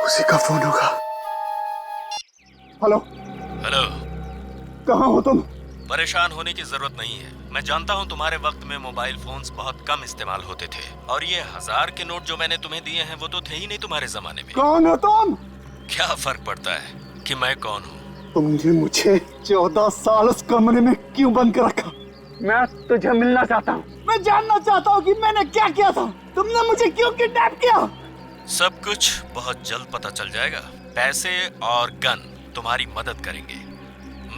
उसी का फोन होगा। Hello hello. कहाँ हो तुम? परेशान होने की जरूरत नहीं है। मैं जानता हूँ तुम्हारे वक्त में मोबाइल फोन्स बहुत कम इस्तेमाल होते थे और ये 1000 के नोट जो मैंने तुम्हें दिए हैं वो तो थे ही नहीं तुम्हारे जमाने में। कौन हो तुम? क्या फर्क पड़ता है कि मैं कौन हूँ? तुमने मुझे 14 साल उस कमरे में क्यों बंद कर रखा? मैं तुझे मिलना चाहता हूँ। मैं जानना चाहता हूँ कि मैंने क्या किया था। तुमने मुझे क्यों किडनैप किया? सब कुछ बहुत जल्द पता चल जाएगा। पैसे और गन तुम्हारी मदद करेंगे।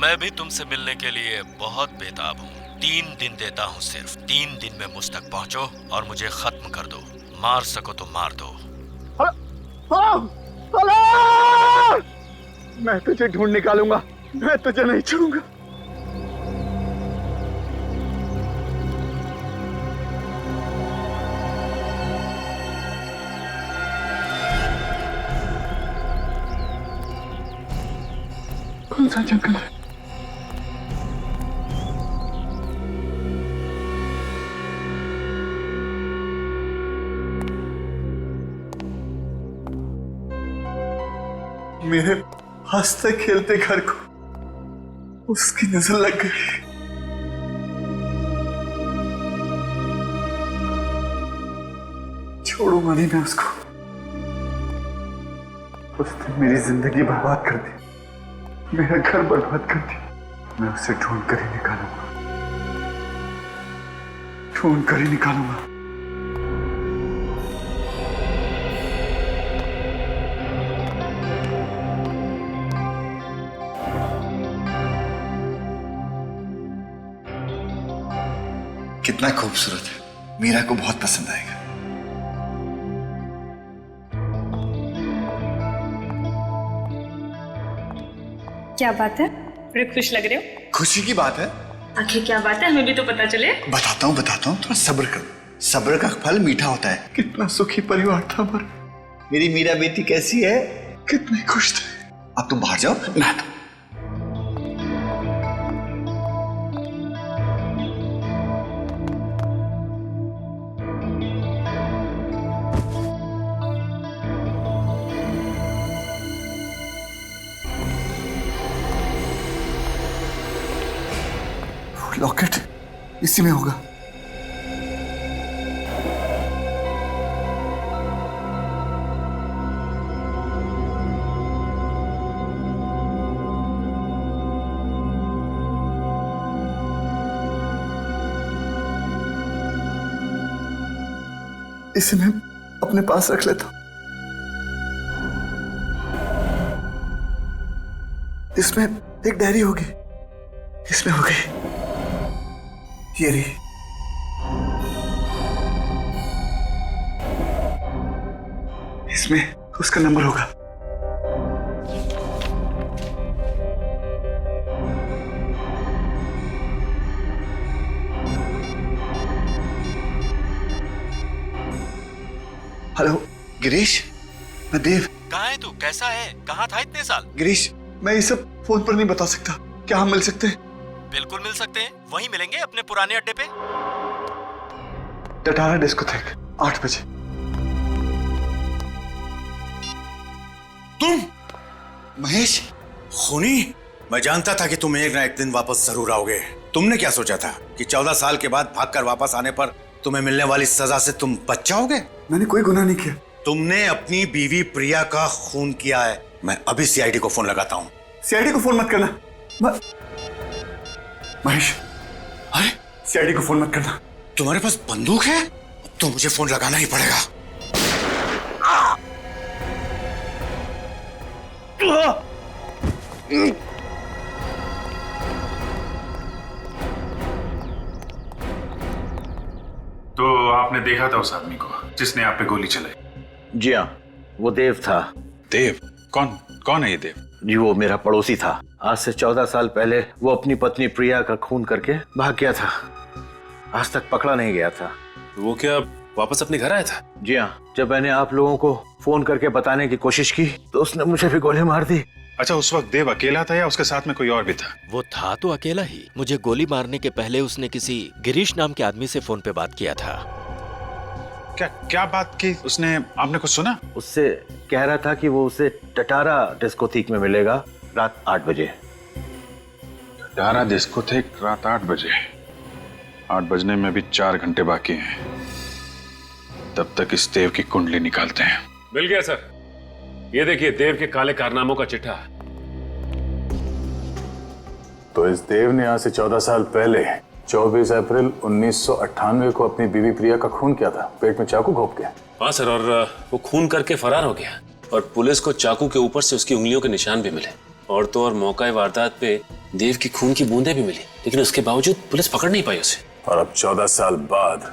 मैं भी तुमसे मिलने के लिए बहुत बेताब हूँ। 3 दिन देता हूँ, सिर्फ 3 दिन में मुझ तक पहुँचो और मुझे खत्म कर दो। मार सको तो मार दो। मैं तुझे ढूंढ निकालूंगा। मैं तुझे नहीं छोड़ूंगा। कौन सा जंगल है? मेरे हंसते खेलते घर को उसकी नजर लग गई। छोड़ूंगा नहीं मैं उसको। उसने मेरी जिंदगी बर्बाद कर दी, मेरा घर बर्बाद कर दिया। मैं उसे ढूंढ कर ही निकालूंगा, ढूंढ कर ही निकालूंगा। कितना खूबसूरत है, मीरा को बहुत पसंद आएगा। क्या बात है? बड़े खुश लग रहे हो। खुशी की बात है। आखिर क्या बात है, हमें भी तो पता चले। बताता हूँ थोड़ा सब्र करो। सब्र का फल मीठा होता है। कितना सुखी परिवार था हमारा। मेरी मीरा बेटी कैसी है? कितने खुश थे। अब तुम बाहर जाओ, मैं आता हूं। लॉकेट इसी में होगा। इसे मैं अपने पास रख लेता हूं। इसमें एक डायरी होगी, इसमें हो गई। ये रही। इसमें उसका नंबर होगा। हेलो गिरीश, मैं देव। कहाँ है तू? कैसा है? कहाँ था इतने साल? गिरीश, मैं ये सब फोन पर नहीं बता सकता। क्या हम मिल सकते हैं? बिल्कुल मिल सकते हैं। वहीं मिलेंगे अपने पुराने अड्डे पे। टटारा डिस्कोथेक 8 बजे। तुम महेश, खूनी, मैं जानता था कि तुम एक ना एक दिन वापस जरूर आओगे। तुमने क्या सोचा था कि 14 साल के बाद भागकर वापस आने पर तुम्हें मिलने वाली सजा से तुम बच जाओगे? मैंने कोई गुनाह नहीं किया। तुमने अपनी बीवी प्रिया का खून किया है। मैं अभी सीआईडी को फोन लगाता हूँ। सीआईडी को फोन मत करना। महेश, अरे सीआईडी को फोन मत करना। तुम्हारे पास बंदूक है तो मुझे फोन लगाना ही पड़ेगा। तो आपने देखा था उस आदमी को जिसने आप पे गोली चलाई? जी हाँ, वो देव था। देव? कौन है ये देव? जी वो मेरा पड़ोसी था। आज से 14 साल पहले वो अपनी पत्नी प्रिया का खून करके भाग गया था। आज तक पकड़ा नहीं गया था। वो क्या वापस अपने घर आया था? जी हाँ, जब मैंने आप लोगों को फोन करके बताने की कोशिश की तो उसने मुझे भी गोली मार दी। अच्छा, उस वक्त देव अकेला था या उसके साथ में कोई और भी था? वो था तो अकेला ही। मुझे गोली मारने के पहले उसने किसी गिरीश नाम के आदमी से फोन पे बात किया था। क्या बात की उसने? आपने कुछ सुना? उससे कह रहा था कि वो उसे टटारा डिस्कोथेक में मिलेगा रात 8 बजे। टटारा डिस्कोथेक रात 8 बजे? 8 बजने में भी 4 घंटे बाकी हैं। तब तक इस देव की कुंडली निकालते हैं। मिल गया सर। ये देखिए देव के काले कारनामों का चिट्ठा। तो इस देव ने आज से 14 साल पहले 24 अप्रैल 1998 को अपनी बीवी प्रिया का खून किया था, पेट में चाकू घोंप के। हाँ सर, और वो खून करके फरार हो गया और पुलिस को चाकू के ऊपर से उसकी उंगलियों के निशान भी मिले और तो और मौका वारदात पे देव की खून की बूंदें भी मिली, लेकिन उसके बावजूद पुलिस पकड़ नहीं पाई उसे। और अब 14 साल बाद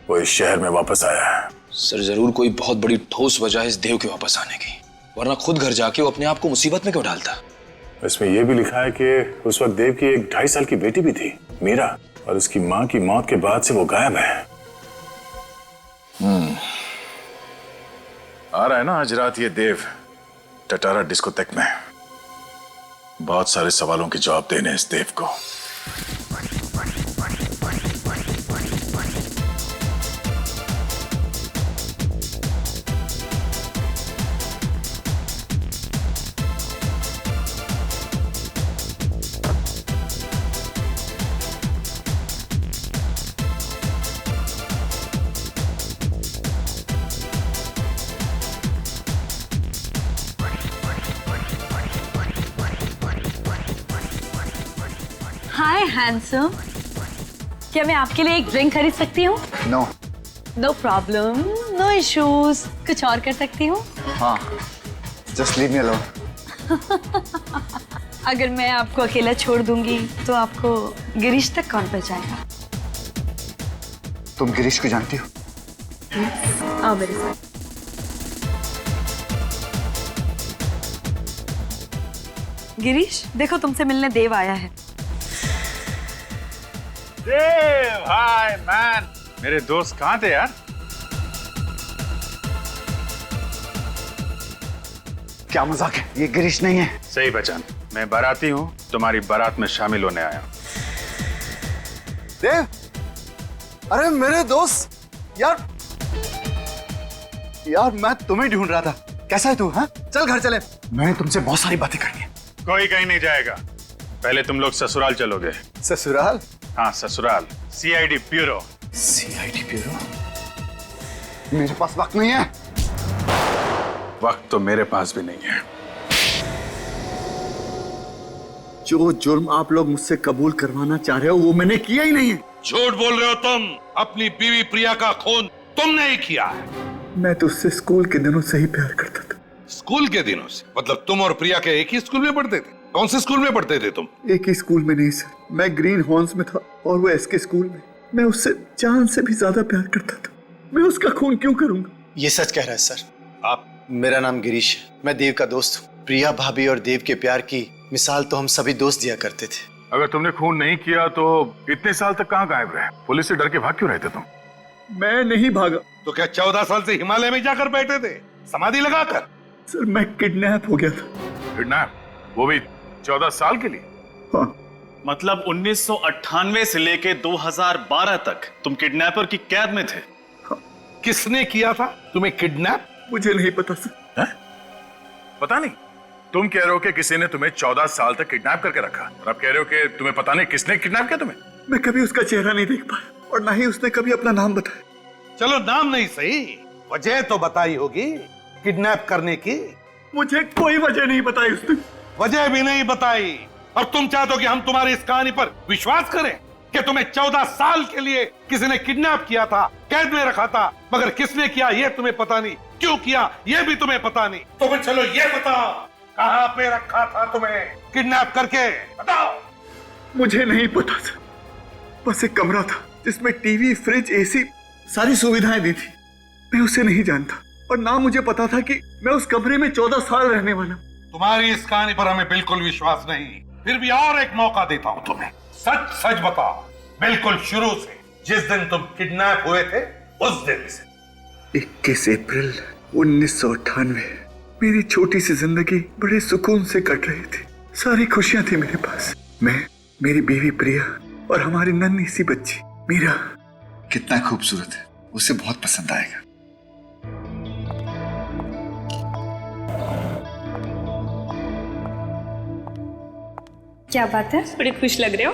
वो इस शहर में वापस आया है। सर जरूर कोई बहुत बड़ी ठोस वजह है इस देव के वापस आने की, वरना खुद घर जाके वो अपने आप को मुसीबत में क्यों डालता? इसमें यह भी लिखा है कि उस वक्त देव की एक 2.5 साल की बेटी भी थी, मीरा, और उसकी मां की मौत के बाद से वो गायब है। आ रहा है ना आज रात ये देव टटारा डिस्कोथेक में। बहुत सारे सवालों के जवाब देने इस देव को। हाय हैंडसम, क्या मैं आपके लिए एक ड्रिंक खरीद सकती हूँ? No. No problem, no issues. कुछ और कर सकती हूँ? हाँ, जस्ट लीव मी अलोन। अगर मैं आपको अकेला छोड़ दूंगी तो आपको गिरीश तक कौन पहुंचाएगा? तुम गिरीश को जानती हो? आओ मेरे साथ। गिरीश, देखो तुमसे मिलने देव आया है। देव, हाय मैन। मेरे दोस्त कहाँ थे यार? क्या मजाक है? ये गिरीश नहीं है। सही पहचान। मैं बाराती हूँ, तुम्हारी बारात में शामिल होने आया हूँ। देव, अरे मेरे दोस्त, यार मैं तुम्हें ढूंढ रहा था। कैसा है तू? हाँ, चल घर चले, मैंने तुमसे बहुत सारी बातें करनी है। कोई कहीं नहीं जाएगा, पहले तुम लोग ससुराल चलोगे। ससुराल? हाँ ससुराल, सीआईडी ब्यूरो। CID bureau? मेरे पास वक्त नहीं है। वक्त तो मेरे पास भी नहीं है। जो जुर्म आप लोग मुझसे कबूल करवाना चाह रहे हो वो मैंने किया ही नहीं है। झूठ बोल रहे हो तुम। अपनी बीवी प्रिया का खून तुमने ही किया है। मैं तो उससे स्कूल के दिनों से ही प्यार करता था। स्कूल के दिनों से? मतलब तुम और प्रिया के एक ही स्कूल में पढ़ते थे? कौन से स्कूल में पढ़ते थे तुम? एक ही स्कूल में नहीं सर, मैं ग्रीन हॉर्न्स में था और वो एसके स्कूल में। मैं उससे जान से भी ज्यादा प्यार करता था। मैं उसका खून क्यों करूंगा? ये सच कह रहा है सर। आप, मेरा नाम गिरीश है, मैं देव का दोस्त हूँ। प्रिया भाभी और देव के प्यार की मिसाल तो हम सभी दोस्त दिया करते थे। अगर तुमने खून नहीं किया तो इतने साल तक कहाँ गायब रहे? पुलिस से डर के भाग क्यों रहते तुम? मैं नहीं भागा। तो क्या 14 साल से हिमालय में जाकर बैठे थे समाधि लगाकर? सर मैं किडनैप हो गया था। किडनैप? वो भी 14 साल के लिए? हाँ। मतलब 1998 से लेके 2012 तक तुम किडनैपर की कैद में थे? हाँ। किसने किया था तुम्हें किडनैप? मुझे नहीं पता सर। है? पता नहीं? तुम कह रहे हो कि किसी ने तुम्हें 14 साल तक किडनैप करके रखा, और अब कह रहे हो कि तुम्हें पता नहीं किसने किडनैप किया तुम्हें? मैं कभी उसका चेहरा नहीं देख पाया और ना ही उसने कभी अपना नाम बताया। चलो नाम नहीं सही, वजह तो बताई होगी किडनैप करने की। मुझे कोई वजह नहीं बताई उसने। वजह भी नहीं बताई और तुम चाहते हो कि हम तुम्हारी इस कहानी पर विश्वास करें कि तुम्हें 14 साल के लिए किसी ने किडनैप किया था, कैद में रखा था, मगर किसने किया ये तुम्हें पता नहीं, क्यों किया ये भी तुम्हें पता नहीं। तो फिर चलो ये बताओ, कहां पे रखा था तुम्हें किडनैप करके? बताओ। मुझे नहीं पता सर, बस एक कमरा था जिसमें टीवी, फ्रिज, एसी, सारी सुविधाएं दी थी। मैं उसे नहीं जानता और ना मुझे पता था कि मैं उस कमरे में 14 साल रहने वाला। तुम्हारी इस कहानी पर हमें बिल्कुल विश्वास नहीं, फिर भी और एक मौका देता हूं तुम्हें। सच सच बताओ, बिल्कुल शुरू से, जिस दिन तुम किडनैप हुए थे उस दिन से। 21 अप्रैल 1998। मेरी छोटी सी जिंदगी बड़े सुकून से कट रही थी। सारी खुशियां थी मेरे पास। मैं, मेरी बीवी प्रिया और हमारी नन्ही सी बच्ची मीरा। कितना खूबसूरत है। उसे बहुत पसंद आएगा। क्या बात है, बड़ी खुश लग रहे हो।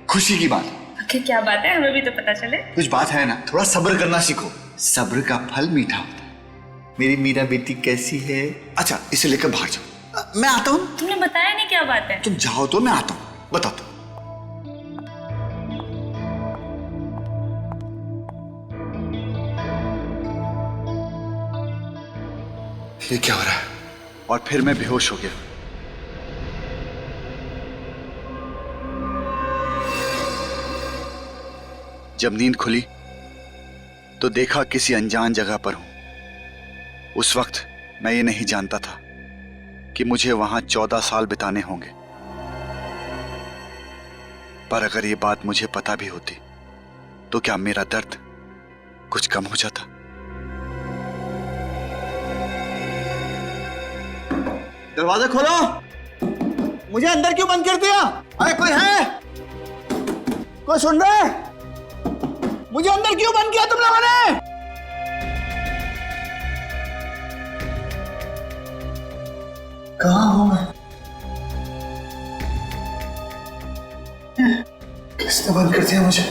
खुशी की बात। आखिर क्या बात है, हमें भी तो पता चले। कुछ बात है ना, थोड़ा सब्र करना सीखो। सब्र का फल मीठा होता है। मेरी मीरा बेटी कैसी है? अच्छा, इसे लेकर बाहर जाओ। मैं आता हूँ। तुमने बताया नहीं क्या बात है। तुम जाओ तो मैं आता हूँ, बताता हूँ। ये क्या हो रहा है? और फिर मैं बेहोश हो गया। जब नींद खुली तो देखा किसी अनजान जगह पर हूं। उस वक्त मैं ये नहीं जानता था कि मुझे वहां 14 साल बिताने होंगे। पर अगर ये बात मुझे पता भी होती तो क्या मेरा दर्द कुछ कम हो जाता? दरवाजा खोलो। मुझे अंदर क्यों बंद कर दिया? अरे कोई है? कोई सुन रहा है? मुझे अंदर क्यों बंद किया तुम लोगों ने? कहां हूं मैं? किसने बंद कर दिया मुझे?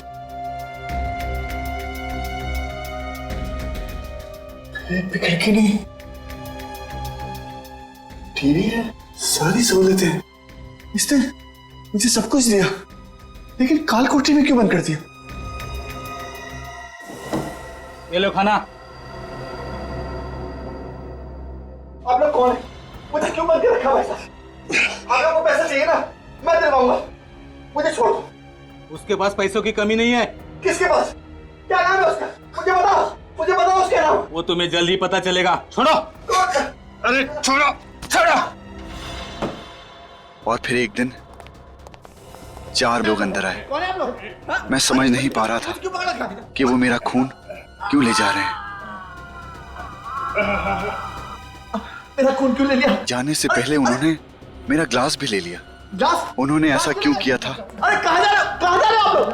एक भी खिड़की नहीं, टीवी है, सारी सहूलतें हैं। इसने मुझे सब कुछ दिया, लेकिन काल कोठरी में क्यों बंद कर दिया? ये लो खाना। आप लोग कौन है? मुझे क्यों बंद के रखा भाई साहब? आप लोगों को पैसा चाहिए ना, मैं दिलवाऊंगा। मुझे छोड़ दो। उसके पास पैसों की कमी नहीं है। किसके पास? क्या नाम है उसका? मुझे बताओ, मुझे बताओ उसका नाम। वो तुम्हें जल्द ही पता चलेगा। छोड़ो। अरे छोड़ो, छोड़ो। और फिर एक दिन 4 लोग अंदर आए। कौन है आप लोग? मैं समझ नहीं पा रहा था कि वो मेरा खून क्यों ले जा रहे हैं। मेरा खून क्यों ले लिया? जाने से पहले उन्होंने मेरा ग्लास भी ले लिया। ग्लास? उन्होंने ऐसा क्यों किया था? अरे कहां जा रहे हो? कहां जा रहे हो आप लोग?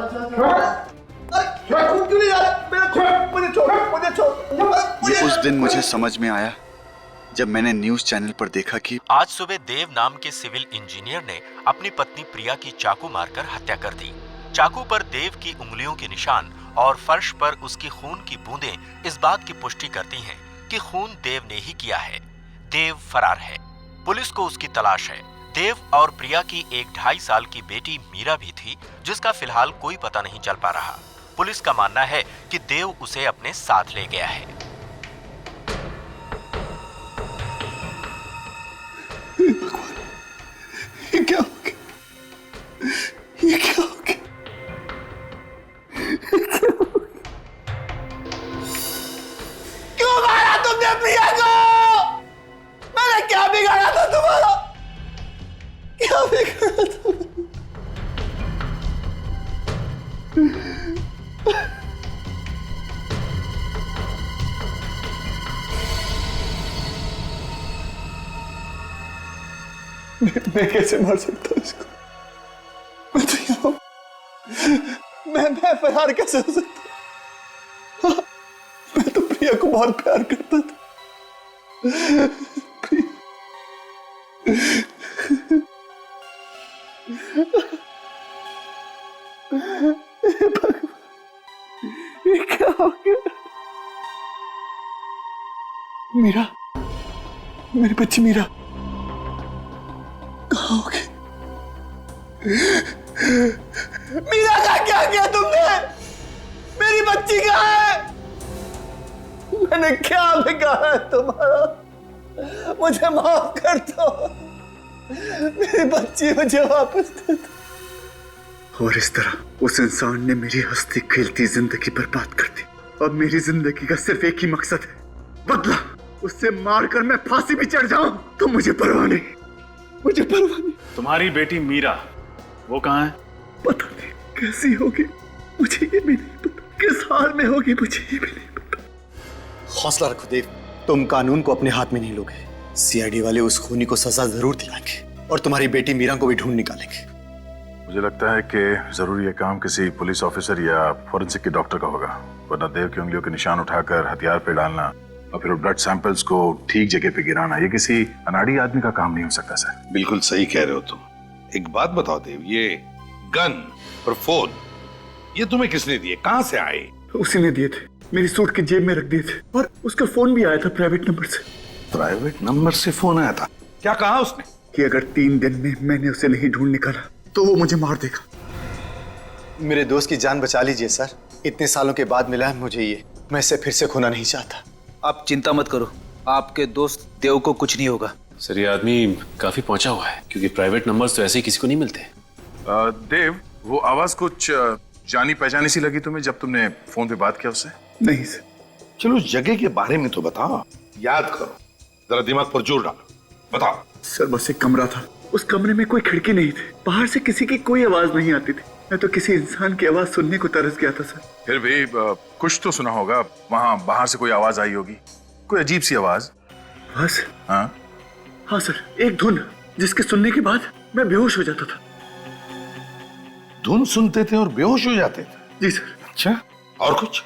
अरे खून क्यों ले जा रहे? मेरा खून, मुझे छोड़, मुझे छोड़। ये उस दिन मुझे समझ में आया जब मैंने न्यूज चैनल पर देखा कि आज सुबह देव नाम के सिविल इंजीनियर ने अपनी पत्नी प्रिया की चाकू मारकर हत्या कर दी। चाकू पर देव की उंगलियों के निशान और फर्श पर उसकी खून की बूंदें इस बात की पुष्टि करती हैं कि खून देव ने ही किया है। देव फरार है। पुलिस को उसकी तलाश है। देव और प्रिया की एक 2.5 साल की बेटी मीरा भी थी, जिसका फिलहाल कोई पता नहीं चल पा रहा। पुलिस का मानना है कि देव उसे अपने साथ ले गया है। ये क्या हो गया? ये क्या हो गया? क्यों मारा तुमने प्रिया को? मैंने क्या बिगाड़ा था तुम्हारा? क्या बिगाड़ा था? मैं कैसे मार सकता हूँ इसको? मैं तो यहाँ हूं। मैं फरार कैसे हो सकता? मैं तो प्रिया को बहुत प्यार करता था। भगवान, ये क्या हो गया? मीरा, मेरी बच्ची मीरा कहाँ हो गई? मीरा का क्या किया तुमने? मेरी बच्ची कहाँ है? मैंने क्या बिगाड़ा तुम्हारा? मुझे माफ कर दो। मेरी बच्ची मुझे वापस दे दो। और इस तरह उस इंसान ने मेरी हंसती खेलती जिंदगी बर्बाद कर दी। अब मेरी जिंदगी का सिर्फ एक ही मकसद है, बदला। उससे मारकर मैं फांसी भी चढ़ जाऊं तो मुझे परवाह नहीं, मुझे परवाह नहीं। तुम्हारी बेटी मीरा वो कहाँ है? पता नहीं कैसी होगी, मुझे ये भी नहीं पता। किस हाल में होगी, मुझे ये भी नहीं पता। हौसला रखो देव, तुम कानून को अपने हाथ में नहीं लोगे। सीआईडी वाले उस खूनी को सजा जरूर दिलाएंगे और तुम्हारी बेटी मीरा को भी ढूंढ निकालेंगे। मुझे लगता है कि जरूर ये काम किसी पुलिस ऑफिसर या फोरेंसिक के डॉक्टर का होगा। वरना देव की उंगलियों के निशान उठाकर हथियार पे डालना और फिर ब्लड सैंपल्स को ठीक जगह पे गिराना, ये किसी अनाड़ी आदमी का काम नहीं हो सकता सर। बिल्कुल सही कह रहे हो तुम। एक बात बताओ देव, ये गन और फोन ये तुम्हें किसने दिए, कहां से आए? उसी ने दिए थे, मेरी सूट की जेब में रख दिए थे, और उसका फोन भी आया था प्राइवेट नंबर से। प्राइवेट नंबर से फोन आया था? क्या कहा उसने? कि अगर 3 दिन में मैंने उसे नहीं ढूंढ निकाला तो वो मुझे मार देगा। मेरे दोस्त की जान बचा लीजिए सर, इतने सालों के बाद मिला है मुझे ये, मैं इसे फिर से खोना नहीं चाहता। आप चिंता मत करो, आपके दोस्त देव को कुछ नहीं होगा। सर ये आदमी काफी पहुंचा हुआ है, क्योंकि प्राइवेट नंबर्स तो ऐसे ही किसी को नहीं मिलते। देव, वो आवाज कुछ जानी पहचानी सी लगी तुम्हें जब तुमने फोन पे बात किया उससे? नहीं सर। चलो उस जगह के बारे में तो बताओ, याद करो, जरा दिमाग पर जोर डालो, बताओ। सर बस एक कमरा था, उस कमरे में कोई खिड़की नहीं थी, बाहर से किसी की कोई आवाज नहीं आती थी। मैं तो किसी इंसान की आवाज सुनने को तरस गया था सर। फिर भी कुछ तो सुना होगा, वहां बाहर से कोई आवाज आई होगी, कोई अजीब सी आवाज। बस? हाँ सर, एक धुन जिसके सुनने के बाद मैं बेहोश हो जाता था। धुन सुनते थे और बेहोश हो जाते थे? जी सर। अच्छा, और कुछ?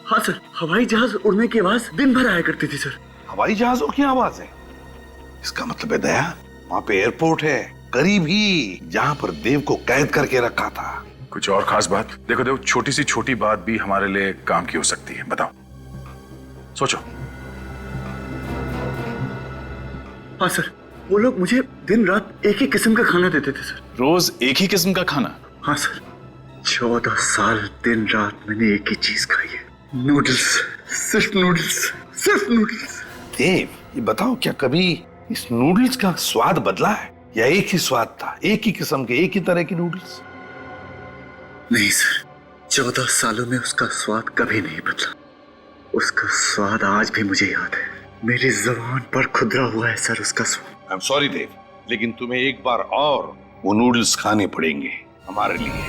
हाँ सर, हवाई जहाज उड़ने की आवाज दिन भर आया करती थी सर। हवाई जहाजों की आवाज है? इसका मतलब है दया, वहां पे एयरपोर्ट है करीब ही, जहां पर देव को कैद करके रखा था। कुछ और खास बात? देखो देव, छोटी सी छोटी बात भी हमारे लिए काम की हो सकती है, बताओ, सोचो। हाँ सर, वो लोग मुझे दिन रात एक ही किस्म का खाना देते थे सर। रोज एक ही किस्म का खाना? हाँ सर, 14 साल दिन रात मैंने एक ही चीज खाई है, नूडल्स, सिर्फ नूडल्स, सिर्फ नूडल्स। देव, ये बताओ, क्या कभी इस नूडल्स का स्वाद बदला है, या एक ही स्वाद था, एक ही किस्म के, एक ही तरह के नूडल्स? नहीं सर, 14 सालों में उसका स्वाद कभी नहीं बदला। उसका स्वाद आज भी मुझे याद है, मेरी जुबान पर खुदरा हुआ है सर उसका स्वाद। आई एम सॉरी देव, लेकिन तुम्हें एक बार और वो नूडल्स खाने पड़ेंगे हमारे लिए।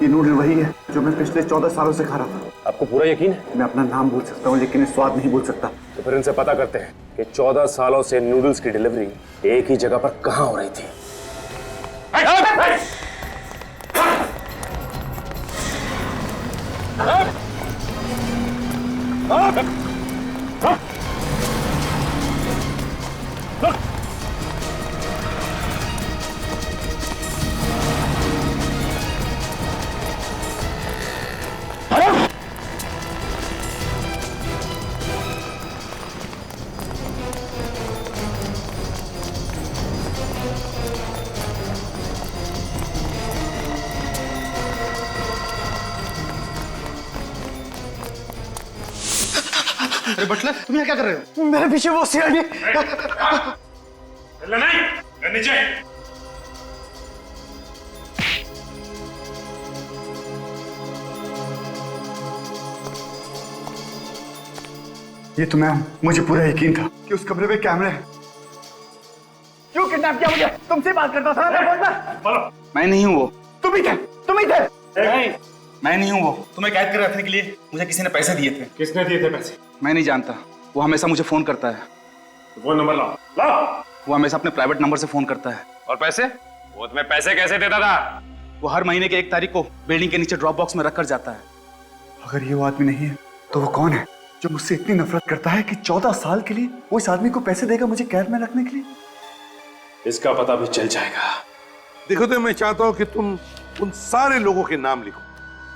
ये नूडल वही है जो मैं पिछले 14 सालों से खा रहा था। आपको पूरा यकीन है? मैं अपना नाम बोल सकता हूँ लेकिन स्वाद नहीं बोल सकता। तो फिर इनसे पता करते हैं कि 14 सालों से नूडल्स की डिलीवरी एक ही जगह पर कहां हो रही थी। अरे बटलर, तुम यहाँ क्या कर रहे हो? मेरे पीछे वो सीआईडी। नहीं, नीचे। ये तो मैं, मुझे पूरा यकीन था कि उस कमरे में कैमरे हैं। क्यों किडनैप किया मुझे? तुमसे बात करता था। बोलो। मैं नहीं हूँ वो। तुम ही थे, तुम ही थे। नहीं, मैं नहीं हूँ वो। तुम्हें कैद कर रखने के लिए मुझे किसी ने पैसे दिए थे। किसने दिए थे पैसे? मैं नहीं जानता, वो हमेशा मुझे फोन करता है। फोन नंबर लाओ। वो हमेशा अपने प्राइवेट नंबर से फोन करता है। और पैसे? वो तुम्हें पैसे कैसे देता था? वो हर महीने की 1 तारीख को बिल्डिंग के नीचे ड्रॉप बॉक्स में रख कर जाता है। अगर ये वो आदमी नहीं है तो वो कौन है जो मुझसे इतनी नफरत करता है कि 14 साल के लिए वो इस आदमी को पैसे देगा मुझे कैद में रखने के लिए? इसका पता भी चल जाएगा। देखो तो मैं चाहता हूँ कि तुम उन सारे लोगों के नाम लिखो,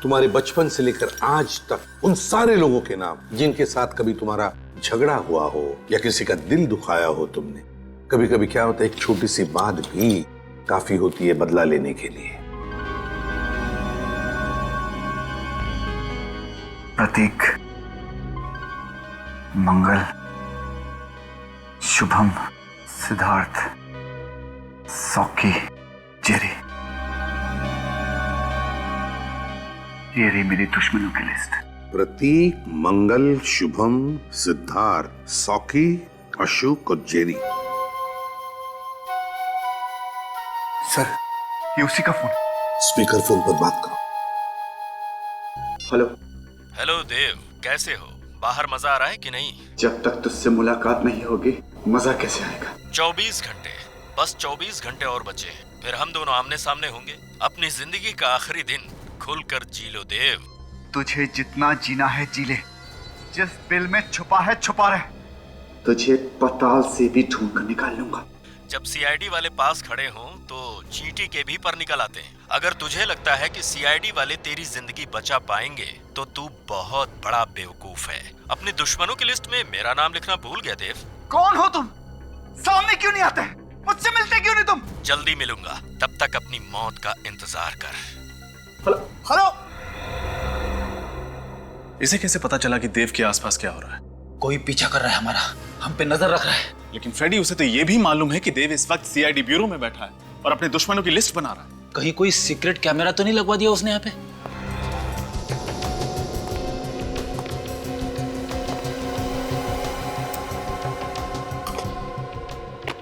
तुम्हारे बचपन से लेकर आज तक उन सारे लोगों के नाम जिनके साथ कभी तुम्हारा झगड़ा हुआ हो या किसी का दिल दुखाया हो तुमने। कभी कभी क्या होता है, एक छोटी सी बात भी काफी होती है बदला लेने के लिए। प्रतीक, मंगल, शुभम, सिद्धार्थ, सौकी, जेरी। ये रही मेरी दुश्मनों की लिस्ट। प्रतीक, मंगल, शुभम, सिद्धार्थ, सौकी, अशोक और जेरी। सर, ये उसी का फोन। स्पीकर फोन पर बात करो। हेलो। हेलो देव, कैसे हो? बाहर मजा आ रहा है कि नहीं? जब तक तुझसे मुलाकात नहीं होगी मजा कैसे आएगा? 24 घंटे, बस 24 घंटे और बचे हैं। फिर हम दोनों आमने सामने होंगे। अपनी जिंदगी का आखिरी दिन खुलकर जी लो देव। तुझे जितना जीना है जी ले, जिस बिल में छुपा है छुपा रहे। तुझे पताल से भी ढूंढ कर निकाल लूंगा। जब सीआईडी वाले पास खड़े हों तो चींटी के भी पर निकल आते हैं। अगर तुझे लगता है कि सीआईडी वाले तेरी जिंदगी बचा पाएंगे तो तू बहुत बड़ा बेवकूफ है। अपने दुश्मनों की लिस्ट में मेरा नाम लिखना भूल गया देव। कौन हो तुम? सामने क्यों नहीं आते? मुझसे मिलते क्यों नहीं तुम? जल्दी मिलूंगा, तब तक अपनी मौत का इंतजार कर। हेलो। इसे कैसे पता चला कि देव के आसपास क्या हो रहा है? कोई पीछा कर रहा है हमारा, हम पे नजर रख रहा है। लेकिन फ्रेडी, उसे तो ये भी मालूम है कि देव इस वक्त सीआईडी ब्यूरो में बैठा है और अपने दुश्मनों की लिस्ट बना रहा है। कहीं कोई सीक्रेट कैमरा तो नहीं लगवा दिया उसने यहाँ पे?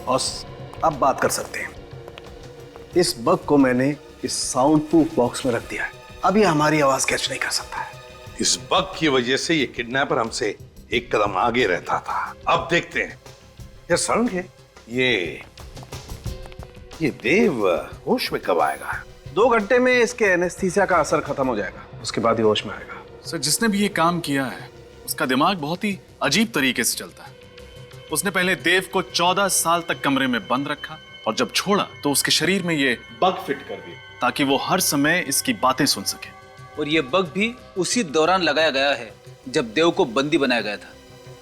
बॉस, अब बात कर सकते हैं। इस बग को मैंने इस साउंड प्रूफ बॉक्स में रख दिया है। अब ये हमारी आवाज कैच नहीं कर सकता है। इस बग की वजह से ये किडनैपर हमसे एक कदम आगे रहता था। अब देखते हैं यार सड़क है ये देव होश में कब आएगा? 2 घंटे में इसके एनेस्थीसिया का असर खत्म हो जाएगा, उसके बाद ही होश में आएगा। सर, जिसने भी ये काम किया है उसका दिमाग बहुत ही अजीब तरीके से चलता है। उसने पहले देव को 14 साल तक कमरे में बंद रखा और जब छोड़ा तो उसके शरीर में ये बग फिट कर दिया ताकि वो हर समय इसकी बातें सुन सके। और ये बग भी उसी दौरान लगाया गया है जब देव को बंदी बनाया गया था।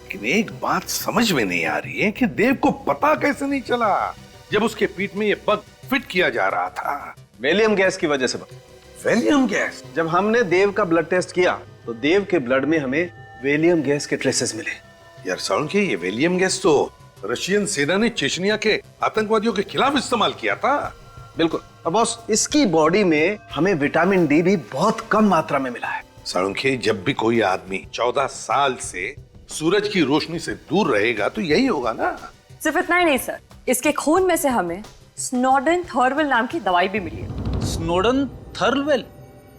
लेकिन एक बात समझ में नहीं आ रही है कि देव को पता कैसे नहीं चला जब उसके पीठ में ये बग फिट किया जा रहा था? वेलियम गैस की वजह से बग। Valium gas? जब हमने देव का ब्लड टेस्ट किया तो देव के ब्लड में हमें वेलियम गैस के ट्रेसेस मिले। यार साउंड, ये वेलियम गैस तो रशियन सेना ने चेचनिया के आतंकवादियों के खिलाफ इस्तेमाल किया था। बिल्कुल। और बॉस, इसकी बॉडी में हमें विटामिन डी भी बहुत कम मात्रा में मिला है। साळुंखे, जब भी कोई आदमी 14 साल से सूरज की रोशनी से दूर रहेगा तो यही होगा ना? सिर्फ इतना ही नहीं सर, इसके खून में से हमें स्नोडन थर्लवेल नाम की दवाई भी मिली है। स्नोडन थर्लवेल?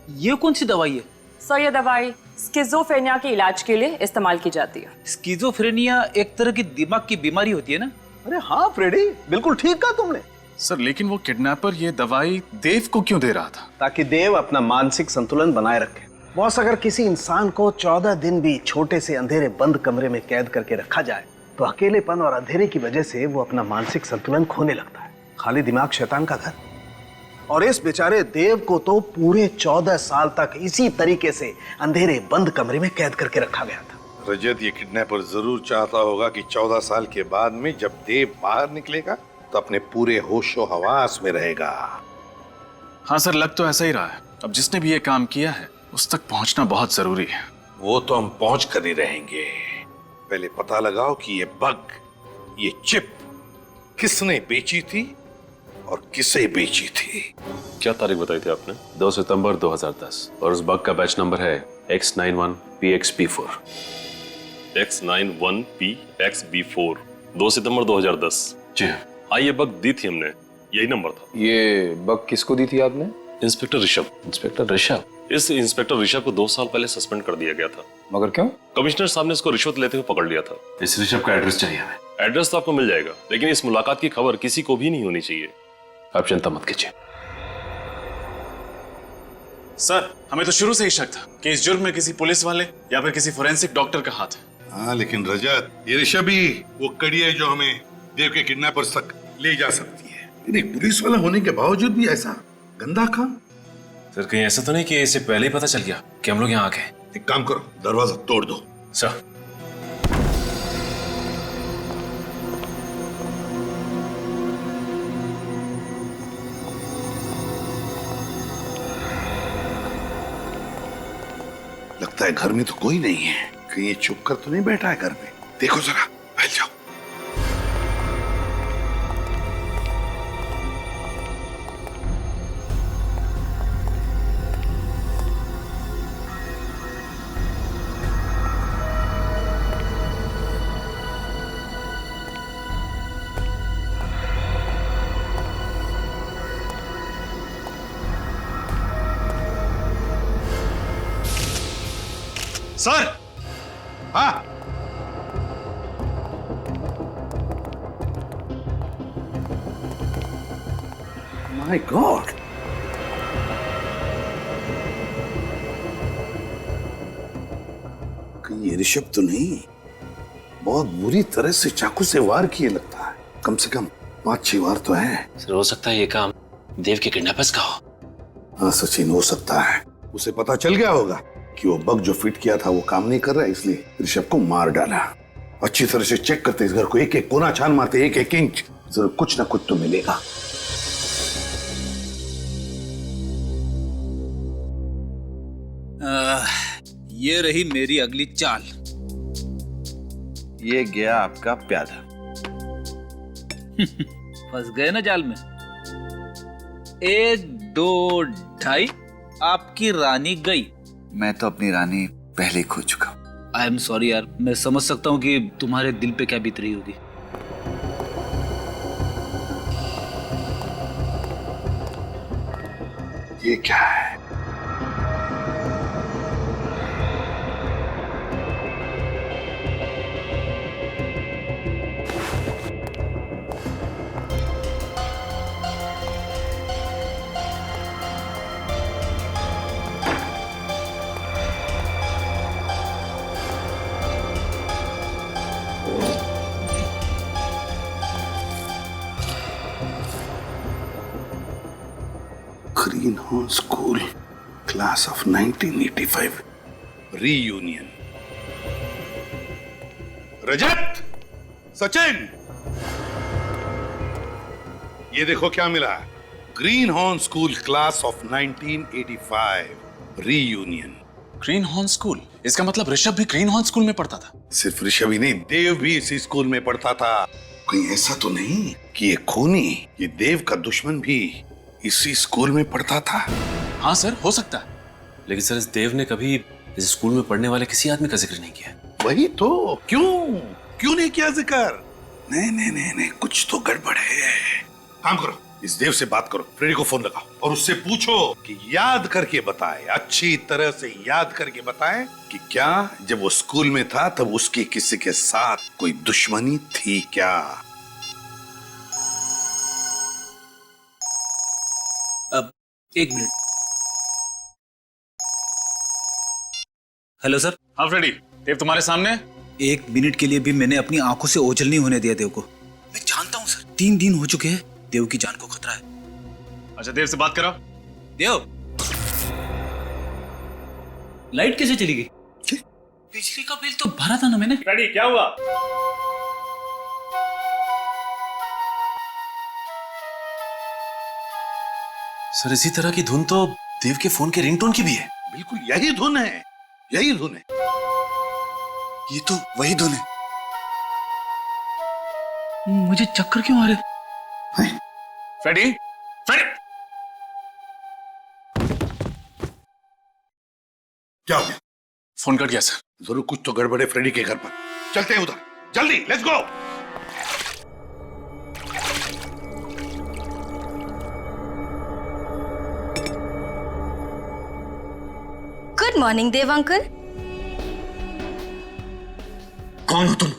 ये कौन सी दवाई है? सर, ये दवाई स्किज़ोफ्रेनिया के इलाज के लिए इस्तेमाल की जाती है। स्किज़ोफ्रेनिया एक तरह की दिमाग की बीमारी होती है ना? अरे हाँ फ्रेडी, बिल्कुल ठीक कहा तुमने। सर, लेकिन वो किडनैपर ये दवाई देव को क्यों दे रहा था? ताकि देव अपना मानसिक संतुलन बनाए रखे। बॉस, अगर किसी इंसान को 14 दिन भी छोटे से अंधेरे बंद कमरे में कैद करके रखा जाए तो अकेलेपन और अंधेरे की वजह से वो अपना मानसिक संतुलन खोने लगता है। खाली दिमाग शैतान का घर। और इस बेचारे देव को तो पूरे 14 साल तक इसी तरीके से अंधेरे बंद कमरे में कैद करके रखा गया था। रजत, ये किडनैपर जरूर चाहता होगा कि 14 साल के बाद में जब देव बाहर निकलेगा तो अपने पूरे होशो हवास में रहेगा। हाँ सर, लग तो ऐसा ही रहा है। अब जिसने भी ये काम किया है उस तक पहुंचना बहुत जरूरी है। वो तो हम पहुंच कर ही रहेंगे। पहले पता लगाओ कि ये बग, ये चिप किसने बेची थी और किसे बेची थी। क्या तारीख बताई थी आपने? 2 सितंबर 2010 और उस बग का बैच नंबर है X91PXB4। X91PXB4 2 सितंबर 2010। जी हाँ, ये बग दी थी हमने, यही नंबर था। ये बग किसको दी थी आपने? इंस्पेक्टर ऋषभ। इंस्पेक्टर ऋषभ? इस इंस्पेक्टर ऋषभ को 2 साल पहले सस्पेंड कर दिया गया था। मगर क्यों? कमिश्नर साहब ने इसको रिश्वत लेते हुए पकड़ लिया था। इस ऋषभ का एड्रेस चाहिए हमें। एड्रेस तो आपको मिल जाएगा, लेकिन इस मुलाकात की खबर किसी को भी नहीं होनी चाहिए। आप चिंता मत कीजिए। सर, हमें तो शुरू से ही शक था कि इस जुर्म में किसी पुलिस वाले या फिर किसी फोरेंसिक डॉक्टर का हाथ है। हाँ, लेकिन रजत, ये ऋषभ ही वो कड़ी है जो हमें देव के किडनैपर्स तक ले जा सकती है। लेकिन पुलिस वाला होने के बावजूद भी ऐसा गंदा काम। सर, कहीं ऐसा तो नहीं कि इसे पहले ही पता चल गया कि हम लोग यहाँ आ गए? एक काम करो, दरवाजा तोड़ दो। सर। लगता है घर में तो कोई नहीं है। कहीं ये चुप कर तो नहीं बैठा है घर में? देखो जरा, बैठ जाओ। सर। हाँ, माय गॉड, कहीं ये ऋषभ तो नहीं? बहुत बुरी तरह से चाकू से वार किए लगता है। कम से कम 5-6 वार तो है। सर हो सकता है ये काम देव के किडनैपर्स का हो। हाँ सचिन, हो सकता है। उसे पता चल गया होगा कि वो बग जो फिट किया था वो काम नहीं कर रहा है, इसलिए ऋषभ को मार डाला। अच्छी तरह से चेक करते इस घर को, एक एक कोना छान मारते, एक एक इंच, जरूर कुछ ना कुछ तो मिलेगा। ये रही मेरी अगली चाल। ये गया आपका प्यादा। फंस गए ना जाल में। 1, 2, 2.5 आपकी रानी गई। मैं तो अपनी रानी पहले खो चुका हूं। आई एम सॉरी यार, मैं समझ सकता हूँ कि तुम्हारे दिल पे क्या बीत रही होगी। ये क्या है? Greenhorn school, class of 1985, reunion. Rajat, Sachin, ये देखो क्या मिला। Greenhorn school, class of 1985, reunion. Greenhorn school, इसका मतलब ऋषभ भी ग्रीनहॉर्न स्कूल में पढ़ता था? सिर्फ ऋषभ ही नहीं, देव भी इसी स्कूल में पढ़ता था। कहीं ऐसा तो नहीं कि ये खूनी, ये देव का दुश्मन भी इसी स्कूल में पढ़ता था? हाँ सर, हो सकता है। लेकिन सर इस देव ने कभी इस स्कूल में पढ़ने वाले किसी आदमी का जिक्र नहीं किया। वही तो, क्यों नहीं किया जिक्र? नहीं, कुछ तो गड़बड़ है। काम करो, इस देव से बात करो, फ्रेडी को फोन लगाओ और उससे पूछो कि याद करके बताए, अच्छी तरह से याद करके बताए कि क्या जब वो स्कूल में था तब उसकी किसी के साथ कोई दुश्मनी थी क्या? अब 1 मिनट। Hello sir. हाँ फ्रेडी, देव तुम्हारे सामने। 1 मिनट के लिए भी मैंने अपनी आंखों से ओझल नहीं होने दिया देव को। मैं जानता हूँ सर, 3 दिन हो चुके हैं, देव की जान को खतरा है। अच्छा देव से बात करो। देव, लाइट कैसे चली गई? बिजली का बिल तो भरा था ना मैंने। फ्रेडी क्या हुआ? सर इसी तरह की धुन तो देव के फोन के रिंगटोन की भी है। बिल्कुल यही धुन है, यही धुन है। ये तो वही धुन है। मुझे चक्कर क्यों आ रहे? फ्रेडी, फ्रेडी, क्या हो गया? फोन कट गया सर। जरूर कुछ तो गड़बड़ है फ्रेडी के घर पर। चलते हैं उधर, जल्दी, let's go. Good morning Dev uncle. कौन हो तुम?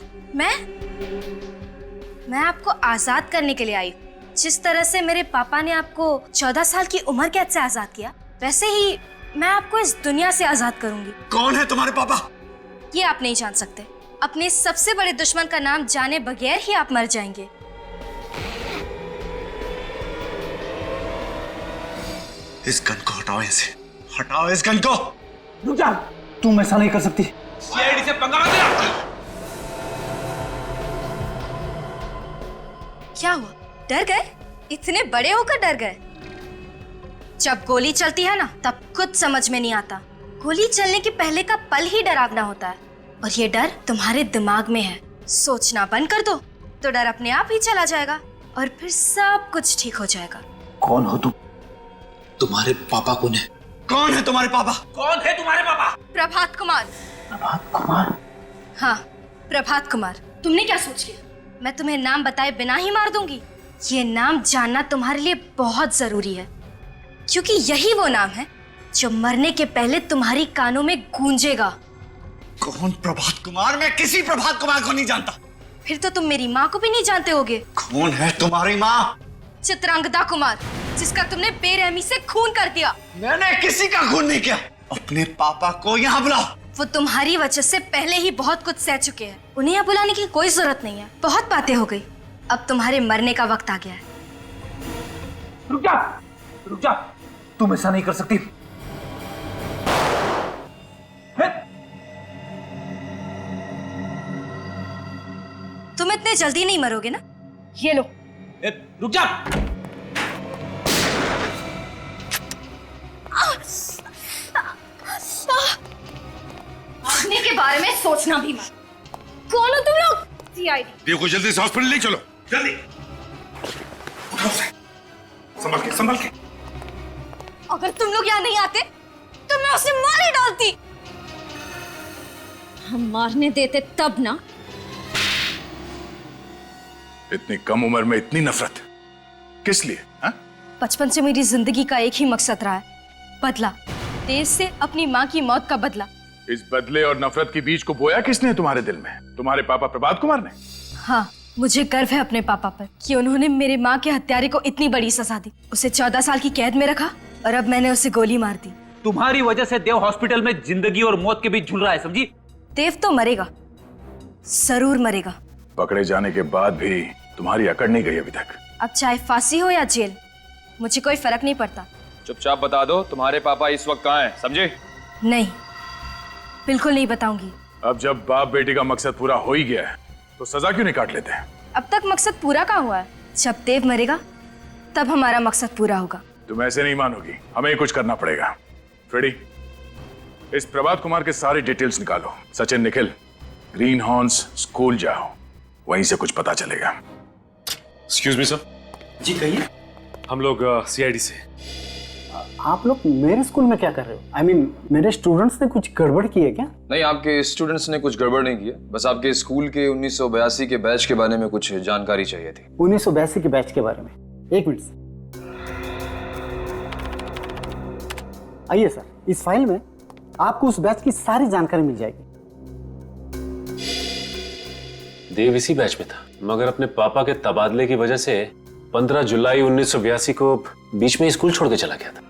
मैं आपको आजाद करने के लिए आई हूँ। जिस तरह से मेरे पापा ने आपको 14 साल की उम्र कैद से आजाद किया, वैसे ही मैं आपको इस दुनिया से आजाद करूंगी। कौन है तुम्हारे पापा? ये आप नहीं जान सकते। अपने सबसे बड़े दुश्मन का नाम जाने बगैर ही आप मर जाएंगे। इस गन को हटाओ यहाँ से, हटाओ इस गन को। रुक जा, तुम ऐसा नहीं कर सकती। सीआईडी से पंगा मत लेना। क्या हुआ, डर गए? इतने बड़े होकर डर गए? जब गोली चलती है ना, तब कुछ समझ में नहीं आता। गोली चलने के पहले का पल ही डरावना होता है, और ये डर तुम्हारे दिमाग में है। सोचना बंद कर दो तो डर अपने आप ही चला जाएगा और फिर सब कुछ ठीक हो जाएगा। कौन हो तुम? तुम्हारे पापा कौन है? कौन है तुम्हारे पापा? कौन है तुम्हारे पापा? प्रभात कुमार। प्रभात कुमार? हाँ, प्रभात कुमार। तुमने क्या सोच लिया मैं तुम्हें नाम बताए बिना ही मार दूंगी? ये नाम जानना तुम्हारे लिए बहुत जरूरी है, क्योंकि यही वो नाम है जो मरने के पहले तुम्हारी कानों में गूंजेगा। कौन प्रभात कुमार? मैं किसी प्रभात कुमार को नहीं जानता। फिर तो तुम मेरी माँ को भी नहीं जानते होगे। कौन है तुम्हारी माँ? चित्रांगदा कुमार। जिसका तुमने बेरहमी से खून कर दिया। मैंने किसी का खून नहीं किया। अपने पापा को यहाँ बुलाओ। वो तुम्हारी वजह से पहले ही बहुत कुछ सह चुके हैं। उन्हें यहाँ बुलाने की कोई जरूरत नहीं है। बहुत बातें हो गई, अब तुम्हारे मरने का वक्त आ गया है। रुक जा, रुक जा, तुम ऐसा नहीं कर सकती। तुम इतने जल्दी नहीं मरोगे ना? ये लो। रुक जा। मरने के बारे में सोचना भी मत। कौन हो तुम लोग? सीआईडी। देव को जल्दी से हॉस्पिटल ले चलो, जल्दी। उठाओ उसे। संभल के, संभल के। अगर तुम लोग यहाँ नहीं आते तो मैं उसे मार ही डालती। हम मारने देते तब ना। इतनी कम उम्र में इतनी नफरत किस लिए? हा? बचपन से मेरी जिंदगी का एक ही मकसद रहा है, बदला। देव से अपनी माँ की मौत का बदला। इस बदले और नफरत के बीज को बोया किसने तुम्हारे दिल में? तुम्हारे पापा प्रभात कुमार ने? हाँ, मुझे गर्व है अपने पापा पर कि उन्होंने मेरे माँ के हत्यारे को इतनी बड़ी सजा दी। उसे 14 साल की कैद में रखा और अब मैंने उसे गोली मार दी। तुम्हारी वजह से देव हॉस्पिटल में जिंदगी और मौत के बीच झूल रहा है, समझी? देव तो मरेगा, जरूर मरेगा। पकड़े जाने के बाद भी तुम्हारी अकड़ नहीं गई अभी तक। अब चाहे फांसी हो या जेल, मुझे कोई फर्क नहीं पड़ता। चुपचाप बता दो तुम्हारे पापा इस वक्त कहाँ हैं, समझे? नहीं, बिल्कुल नहीं बताऊंगी। अब जब बाप बेटी का मकसद पूरा हो ही गया है तो सजा क्यों नहीं काट लेते हैं? अब तक मकसद पूरा कहाँ हुआ है? जब देव मरेगा तब हमारा मकसद पूरा होगा। तुम ऐसे नहीं मानोगी, हमें कुछ करना पड़ेगा। फ्रेडी, इस प्रभात कुमार के सारे डिटेल्स निकालो। Sachin, Nikhil, green horns school जाओ, वहीं से कुछ पता चलेगा। Excuse me sir. जी कहिए। हम लोग सीआईडी से। आप लोग मेरे स्कूल में क्या कर रहे हो? I mean, मेरे स्टूडेंट्स ने कुछ गड़बड़ की है क्या? नहीं, आपके स्टूडेंट्स ने कुछ गड़बड़ नहीं की है, बस आपके स्कूल के 1982 के बैच के बारे में कुछ जानकारी चाहिए थी। 1982 के बैच के बारे में? एक मिनट। आइए सर, इस फाइल में आपको उस बैच की सारी जानकारी मिल जाएगी। देव इसी बैच में था, मगर अपने पापा के तबादले की वजह से 15 जुलाई 1982 को बीच में स्कूल छोड़ के चला गया था।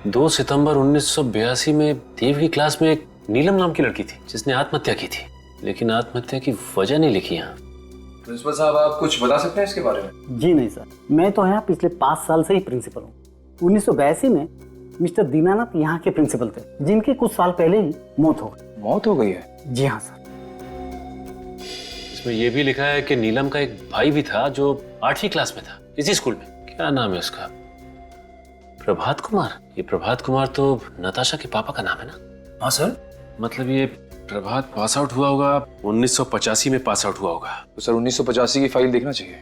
2 सितंबर 1982 में देव की क्लास में एक नीलम नाम की लड़की थी जिसने आत्महत्या की थी, लेकिन आत्महत्या की वजह नहीं लिखी यहाँ। प्रिंसिपल साहब, आप कुछ बता सकते हैं इसके बारे में? जी नहीं सर, मैं तो यहाँ पिछले 5 साल से ही प्रिंसिपल हूँ। 1982 में मिस्टर दीनानाथ यहाँ के प्रिंसिपल थे, जिनके कुछ साल पहले ही मौत हो गई। मौत हो गई है? जी हाँ सर। इसमें यह भी लिखा है कि नीलम का एक भाई भी था जो 8वीं क्लास में था इसी स्कूल में। क्या नाम है उसका? प्रभात कुमार। ये प्रभात कुमार तो नताशा के पापा का नाम है ना? हाँ सर। मतलब ये प्रभात पास आउट हुआ होगा 1985 में, पास आउट हुआ होगा। तो सर 1985 की फाइल देखना चाहिए।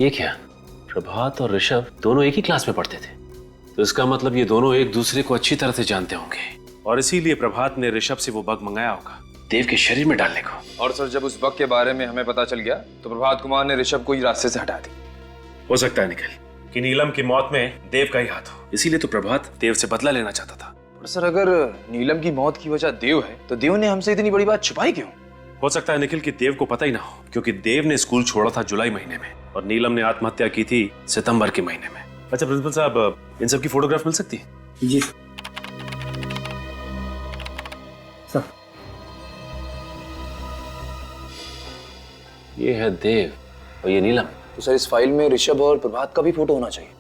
ये क्या? प्रभात और ऋषभ दोनों एक ही क्लास में पढ़ते थे, तो इसका मतलब ये दोनों एक दूसरे को अच्छी तरह से जानते होंगे और इसीलिए प्रभात ने ऋषभ से वो बग मंगाया होगा देव के शरीर में डालने को। और सर, जब उस बग के बारे में हमें पता चल गया तो प्रभात कुमार ने ऋषभ को ही रास्ते से हटा दी। हो सकता है निखिल कि नीलम की मौत में देव का ही हाथ हो, इसीलिए तो प्रभात देव से बदला लेना चाहता था। और सर, अगर नीलम की मौत की वजह देव है तो देव ने हमसे इतनी बड़ी बात छुपाई क्यों? हो सकता है निखिल कि देव को पता ही ना हो, क्योंकि देव ने स्कूल छोड़ा था जुलाई महीने में और नीलम ने आत्महत्या की थी सितंबर के महीने में। अच्छा प्रिंसिपल साहब, इन सब की फोटोग्राफ मिल सकती है? जी सर। ये है देव और ये नीलम। तो सर, इस फाइल में ऋषभ और प्रभात का भी फोटो होना चाहिए।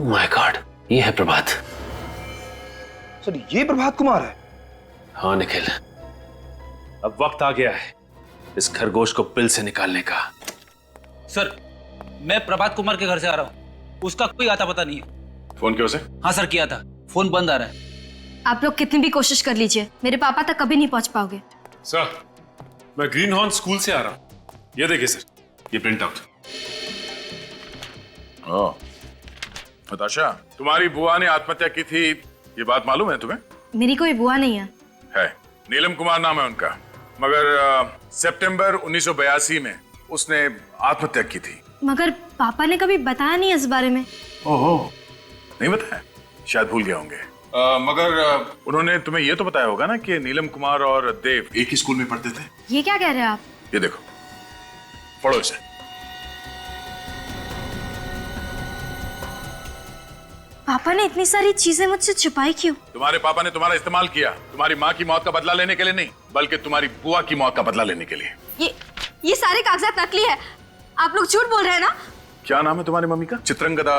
माय गॉड, ये है प्रभात। सर, ये प्रभात कुमार है? हाँ निखिल, अब वक्त आ गया है इस खरगोश को पिल से निकालने का। सर, मैं प्रभात कुमार के घर से आ रहा हूँ, उसका कोई आता पता नहीं है। फोन किया उसे? हाँ सर, किया था, फोन बंद आ रहा है। आप लोग कितनी भी कोशिश कर लीजिए, मेरे पापा तक कभी नहीं पहुंच पाओगे। सर, मैं ग्रीन हॉर्न स्कूल से आ रहा हूँ। ये देखिए सर, ये प्रिंट आउट। नताशा, तुम्हारी बुआ ने आत्महत्या की थी, ये बात मालूम है तुम्हें? मेरी कोई बुआ नहीं है। है, नीलम कुमार नाम है उनका, मगर सितंबर 1982 में उसने आत्महत्या की थी। मगर पापा ने कभी बताया नहीं इस बारे में। ओहो, नहीं बताया? शायद भूल गए होंगे। मगर उन्होंने तुम्हें ये तो बताया होगा ना कि नीलम कुमार और देव एक ही स्कूल में पढ़ते थे। ये क्या कह रहे हैं आप? ये देखो, पढ़ो इसे। पापा ने इतनी सारी चीजें मुझसे छुपाई क्यों? तुम्हारे पापा ने तुम्हारा इस्तेमाल किया, तुम्हारी माँ की मौत का बदला लेने के लिए नहीं, बल्कि तुम्हारी बुआ की मौत का बदला लेने के लिए। ये सारे कागजात नकली है। आप लोग झूठ बोल रहे हैं ना? क्या नाम है तुम्हारी मम्मी का? चित्रंगदा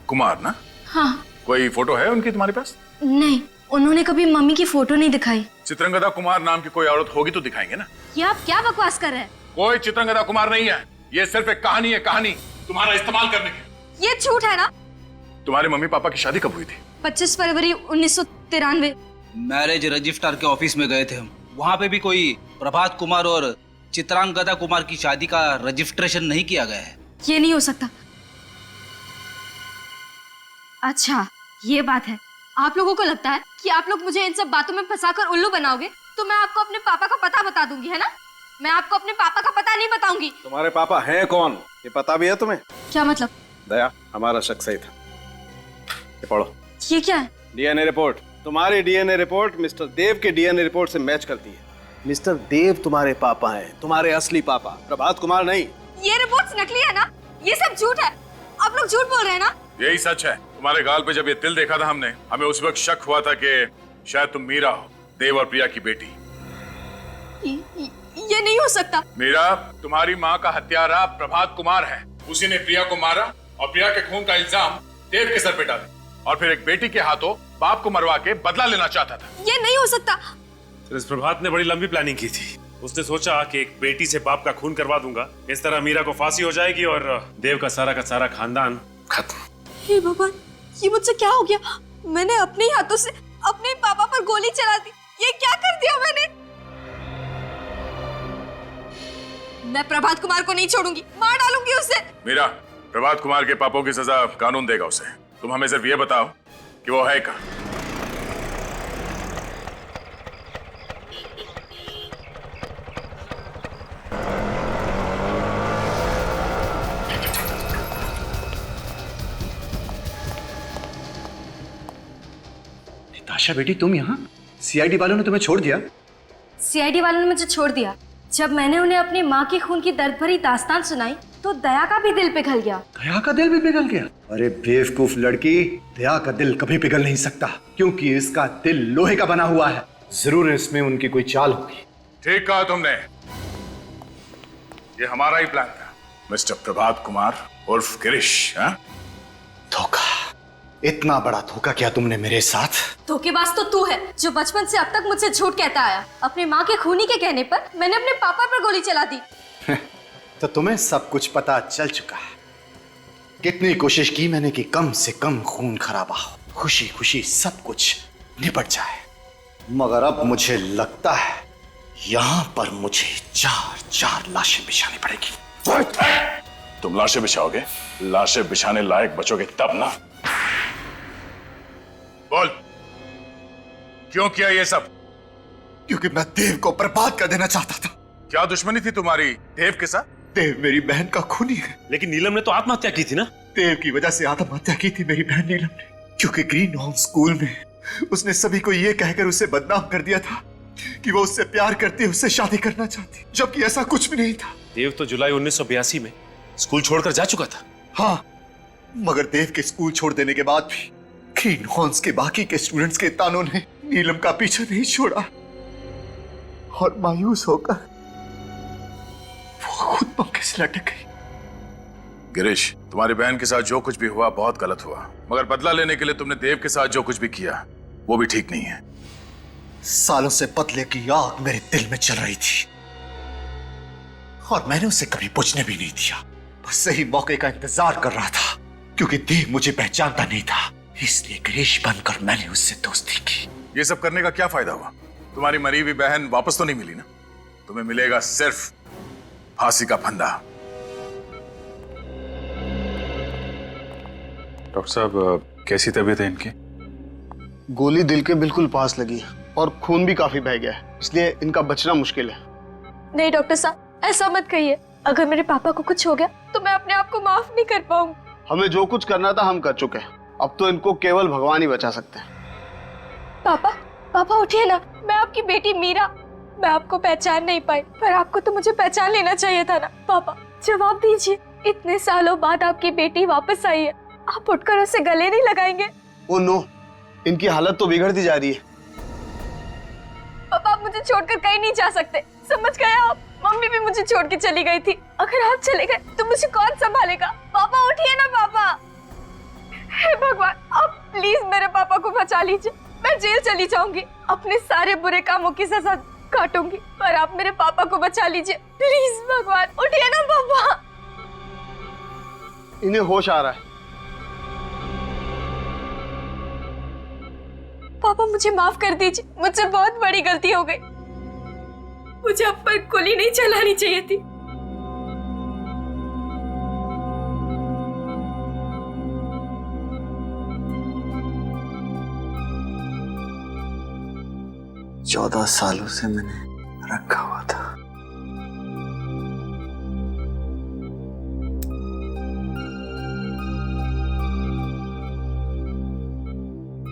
कुमार ना? हाँ। कोई फोटो है उनकी तुम्हारे पास? नहीं, उन्होंने कभी मम्मी की फोटो नहीं दिखाई। चित्रंगदा कुमार नाम की कोई औरत होगी तो दिखाएंगे ना। ये आप क्या बकवास कर रहे हैं? कोई चित्रंगदा कुमार नहीं है, ये सिर्फ एक कहानी है, कहानी तुम्हारा इस्तेमाल करने की। ये झूठ है ना? तुम्हारे मम्मी पापा की शादी कब हुई थी? 25 फरवरी 1993। मैरिज रजिस्ट्रार के ऑफिस में गए थे हम, वहाँ पे भी कोई प्रभात कुमार और चित्रांगदा कुमार की शादी का रजिस्ट्रेशन नहीं किया गया है। ये नहीं हो सकता। अच्छा, ये बात है। आप लोगों को लगता है कि आप लोग मुझे इन सब बातों में फंसाकर उल्लू बनाओगे, तो मैं आपको अपने पापा का पता बता दूंगी, है ना? मैं आपको अपने पापा का पता नहीं बताऊंगी। तुम्हारे पापा हैं कौन, ये पता भी है तुम्हें? क्या मतलब? दया, हमारा शक सही था। ये पढ़ो। ये क्या है? DNA report. तुम्हारी डीएनए रिपोर्ट मिस्टर देव के डीएनए रिपोर्ट से मैच करती है। मिस्टर देव तुम्हारे पापा हैं, तुम्हारे असली पापा प्रभात कुमार नहीं। ये रिपोर्ट्स नकली है ना? ये सब झूठ है। आप लोग झूठ बोल रहे हैं ना? यही सच है। तुम्हारे गाल पे जब ये तिल देखा था हमने, हमें उस वक्त शक हुआ था कि शायद तुम मीरा हो, देव और प्रिया की बेटी। ये नहीं हो सकता। मीरा, तुम्हारी माँ का हत्यारा प्रभात कुमार है। उसी ने प्रिया को मारा और प्रिया के खून का इल्जाम देव के सर पे डाला, और फिर एक बेटी के हाथों बाप को मरवा के बदला लेना चाहता था। ये नहीं हो सकता। इस प्रभात ने बड़ी लंबी प्लानिंग की थी। उसने सोचा कि एक बेटी से बाप का खून करवा दूंगा, इस तरह मीरा को फांसी हो जाएगी और देव का सारा खानदान खत्म। हे भगवान, ये मुझसे क्या हो गया? मैंने अपने हाथों से अपने पापा पर गोली चला दी। ये क्या कर दिया मैंने? मैं प्रभात कुमार को नहीं छोड़ूंगी, मार डालूंगी उसे। मीरा, प्रभात कुमार के पापों की सजा कानून देगा उसे। तुम हमें सिर्फ ये बताओ कि वो है कहाँ। ताशा बेटी, तुम यहाँ? सीआईडी वालों ने तुम्हें छोड़ दिया? सीआईडी वालों ने मुझे छोड़ दिया। जब मैंने उन्हें अपनी माँ के खून की दर्द भरी दास्तान सुनाई, तो दया का भी दिल पिघल गया। दया का दिल भी पिघल गया? अरे बेवकूफ लड़की, दया का दिल कभी पिघल नहीं सकता, क्योंकि इसका दिल लोहे का बना हुआ है। जरूर इसमें उनकी कोई चाल होगी। ठीक कहा तुमने, ये हमारा ही प्लान था, मिस्टर प्रभात कुमार उर्फ गिरीश। धोखा, इतना बड़ा धोखा किया तुमने मेरे साथ। धोखेबाज तो तू है, जो बचपन से अब तक मुझसे झूठ कहता आया। अपनी माँ के खूनी के कहने पर मैंने अपने पापा पर गोली चला दी। तो तुम्हें सब कुछ पता चल चुका है। कितनी कोशिश की मैंने कि कम से कम खून खराबा हो, खुशी खुशी सब कुछ निपट जाए, मगर अब मुझे लगता है यहाँ पर मुझे 4 लाशें बिछानी पड़ेगी। तुम लाशें बिछाओगे? लाशें बिछाने लायक बचोगे तब ना। बोल, क्यों किया ये सब? क्योंकि मैं देव को बर्बाद कर देना चाहता था। क्या दुश्मनी थी तुम्हारी देव के साथ? देव मेरी बहन का खूनी है। लेकिन नीलम ने तो आत्महत्या की थी ना? देव की वजह से आत्महत्या की थी मेरी बहन नीलम ने, क्योंकि ग्रीन होम स्कूल में उसने सभी को यह कहकर उसे बदनाम कर दिया था कि वो उससे प्यार करती, उससे शादी करना चाहती, जबकि ऐसा कुछ भी नहीं था। देव तो जुलाई 1982 में स्कूल छोड़कर जा चुका था। हाँ, मगर देव के स्कूल छोड़ देने के बाद भी ग्रीन हॉर्न्स के बाकी के स्टूडेंट्स के तानों ने नीलम का पीछा नहीं छोड़ा, और मायूस होकर वो खुद मौके से लटक गई। गिरीश, तुम्हारी बहन के साथ जो कुछ भी हुआ बहुत गलत हुआ, मगर बदला लेने के लिए तुमने देव के साथ जो कुछ भी किया वो भी ठीक नहीं है। सालों से बदले की आग मेरे दिल में चल रही थी, और मैंने उसे कभी बुझने भी नहीं दिया। बस सही मौके का इंतजार कर रहा था, क्योंकि देव मुझे पहचानता नहीं था, इसलिए गिरीश बनकर मैंने उससे दोस्ती की। ये सब करने का क्या फायदा हुआ? तुम्हारी मरी हुई बहन वापस तो नहीं मिली ना? तुम्हें मिलेगा सिर्फ फांसी का फंदा। डॉक्टर साहब, कैसी तबीयत है इनकी? गोली दिल के बिल्कुल पास लगी और खून भी काफी बह गया है, इसलिए इनका बचना मुश्किल है। नहीं डॉक्टर साहब, ऐसा मत कहिए। अगर मेरे पापा को कुछ हो गया तो मैं अपने आप को माफ नहीं कर पाऊंगी। हमें जो कुछ करना था हम कर चुके हैं, अब तो इनको केवल भगवान ही बचा सकते हैं। पापा, पापा उठिए ना। मैं आपकी बेटी मीरा। मैं आपको पहचान नहीं पाई, पर आपको तो मुझे पहचान लेना चाहिए था ना। पापा जवाब दीजिए, इतने सालों बाद आपकी बेटी वापस आई है, आप उठकर उसे गले नहीं लगाएंगे? ओ नो, इनकी हालत तो बिगड़ती जा रही है। पापा आप मुझे छोड़कर कहीं नहीं जा सकते, समझ गए आप? मम्मी भी मुझे छोड़ के चली गई थी। अगर आप चले गए तो मुझे कौन संभालेगा? पापा उठिए ना पापा। हे भगवान, आप प्लीज मेरे पापा को बचा लीजिए। मैं जेल चली जाऊंगी, अपने सारे बुरे कामों की सजा काटूंगी, पर आप मेरे पापा को बचा लीजिए प्लीज। भगवान उठिए ना पापा। इन्हें होश आ रहा है। पापा मुझे माफ कर दीजिए, मुझसे बहुत बड़ी गलती हो गई। मुझे आप पर गोली नहीं चलानी चाहिए थी। चौदह सालों से मैंने रखा हुआ था।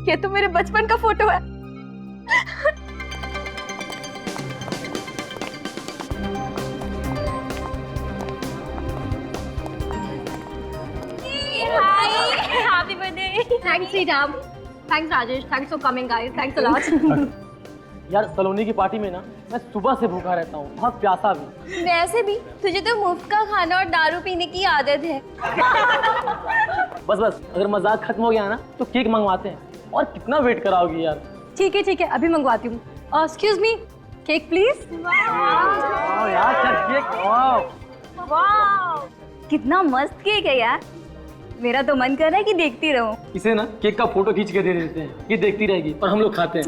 ये तो मेरे बचपन का फोटो है। Happy birthday. Thanks, Sriram. Thanks, Rajesh. Thanks for coming, guys. Thanks a lot. यार सलोनी की पार्टी में ना मैं सुबह से भूखा रहता हूँ, बहुत प्यासा भी। वैसे भी तुझे तो मुफ्त का खाना और दारू पीने की आदत है। बस बस, अगर मजाक खत्म हो गया ना तो केक मंगवाते हैं। और कितना वेट कराओगी यार? ठीक है, अभी मंगवाती हूँ। Excuse me, cake please. यार केक, वाह कितना मस्त केक है यार, मेरा तो मन कर रहा है कि देखती रहूं। इसे ना केक का फोटो खींच के दे देते हैं, ये देखती रहेगी और हम लोग खाते हैं।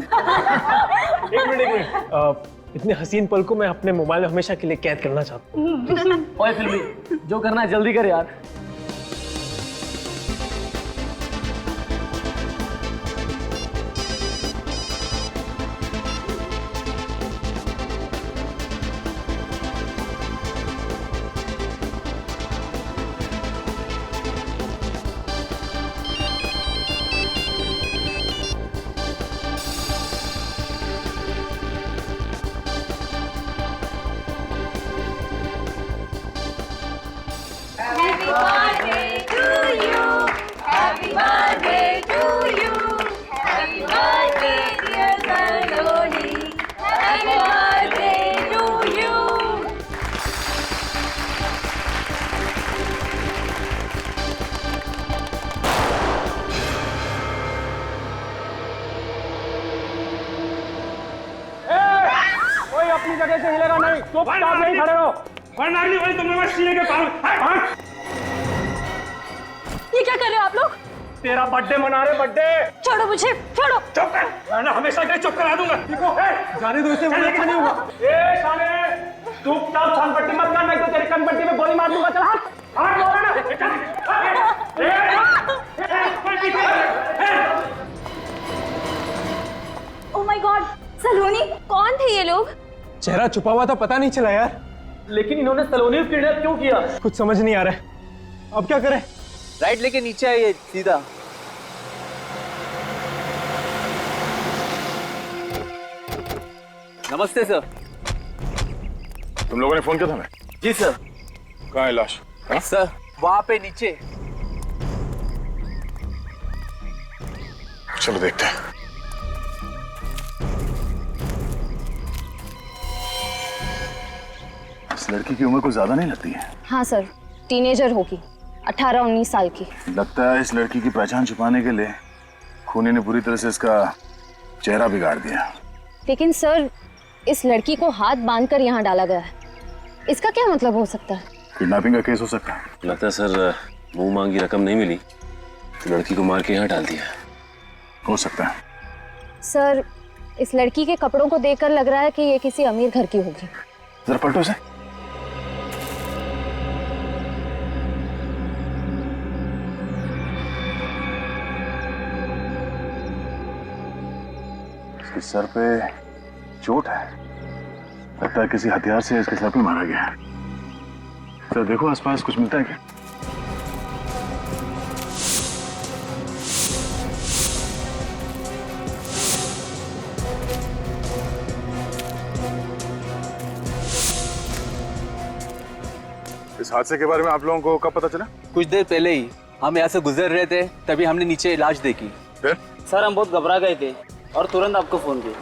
एक मिनट, इतने हसीन पल को मैं अपने मोबाइल में हमेशा के लिए कैद करना चाहता हूँ। ओए फिल्मी, जो करना है जल्दी कर यार। अपनी जगह से हिलेगा नहीं, चुपचाप नहीं खड़े रहो। वरना अगली बारी तुम लोग सीने के पार। ये क्या कर रहे हो आप लोग? तेरा बर्थडे मना रहे, बर्थडे। छोड़ो मुझे, छोड़ो। चुप कर, वरना हमेशा के लिए चुप करा दूंगा। देखो, जाने दो इसे, मुझे अच्छा नहीं होगा। ए साले, चुपचाप छानपट्टी मत कर, नहीं तो तेरी कनपट्टी में गोली मार दूंगा। चल हाथ लो ना। ओह माय गॉड, सलोनी, कौन थे ये लोग? चेहरा छुपा हुआ था, पता नहीं चला यार। लेकिन इन्होंने सलोनी को किडनैप क्यों किया? कुछ समझ नहीं आ रहा है, अब क्या करें? राइट लेके नीचे आइए सीधा। नमस्ते सर। तुम लोगों ने फोन किया था? मैं जी सर। कहाँ है लाश? सर वहां पे नीचे। चलो देखते हैं। इस लड़की की उम्र कुछ ज्यादा नहीं लगती है। हाँ सर, टीनेजर होगी, 18-19 साल की। लगता है इस लड़की की पहचान छुपाने के लिए खूनी ने पूरी तरह से इसका चेहरा बिगाड़ दिया। लेकिन सर, इस लड़की को हाथ बांधकर यहाँ डाला गया है, इसका क्या मतलब हो सकता है? किडनैपिंग का केस हो सकता है। लगता है सर मुंह मांगी रकम नहीं मिली तो लड़की को मार के यहाँ डाल दिया। हो सकता है। सर, इस लड़की के कपड़ों को देखकर लग रहा है कि ये किसी अमीर घर की होगी। जरा पलटो इसे। इसके सर पे चोट है, लगता है किसी हथियार से इसके सर पे मारा गया है। सर देखो आसपास कुछ मिलता है क्या? इस हादसे के बारे में आप लोगों को कब पता चला? कुछ देर पहले ही हम यहाँ से गुजर रहे थे, तभी हमने नीचे लाश देखी। फिर? सर हम बहुत घबरा गए थे और तुरंत आपको फोन किया।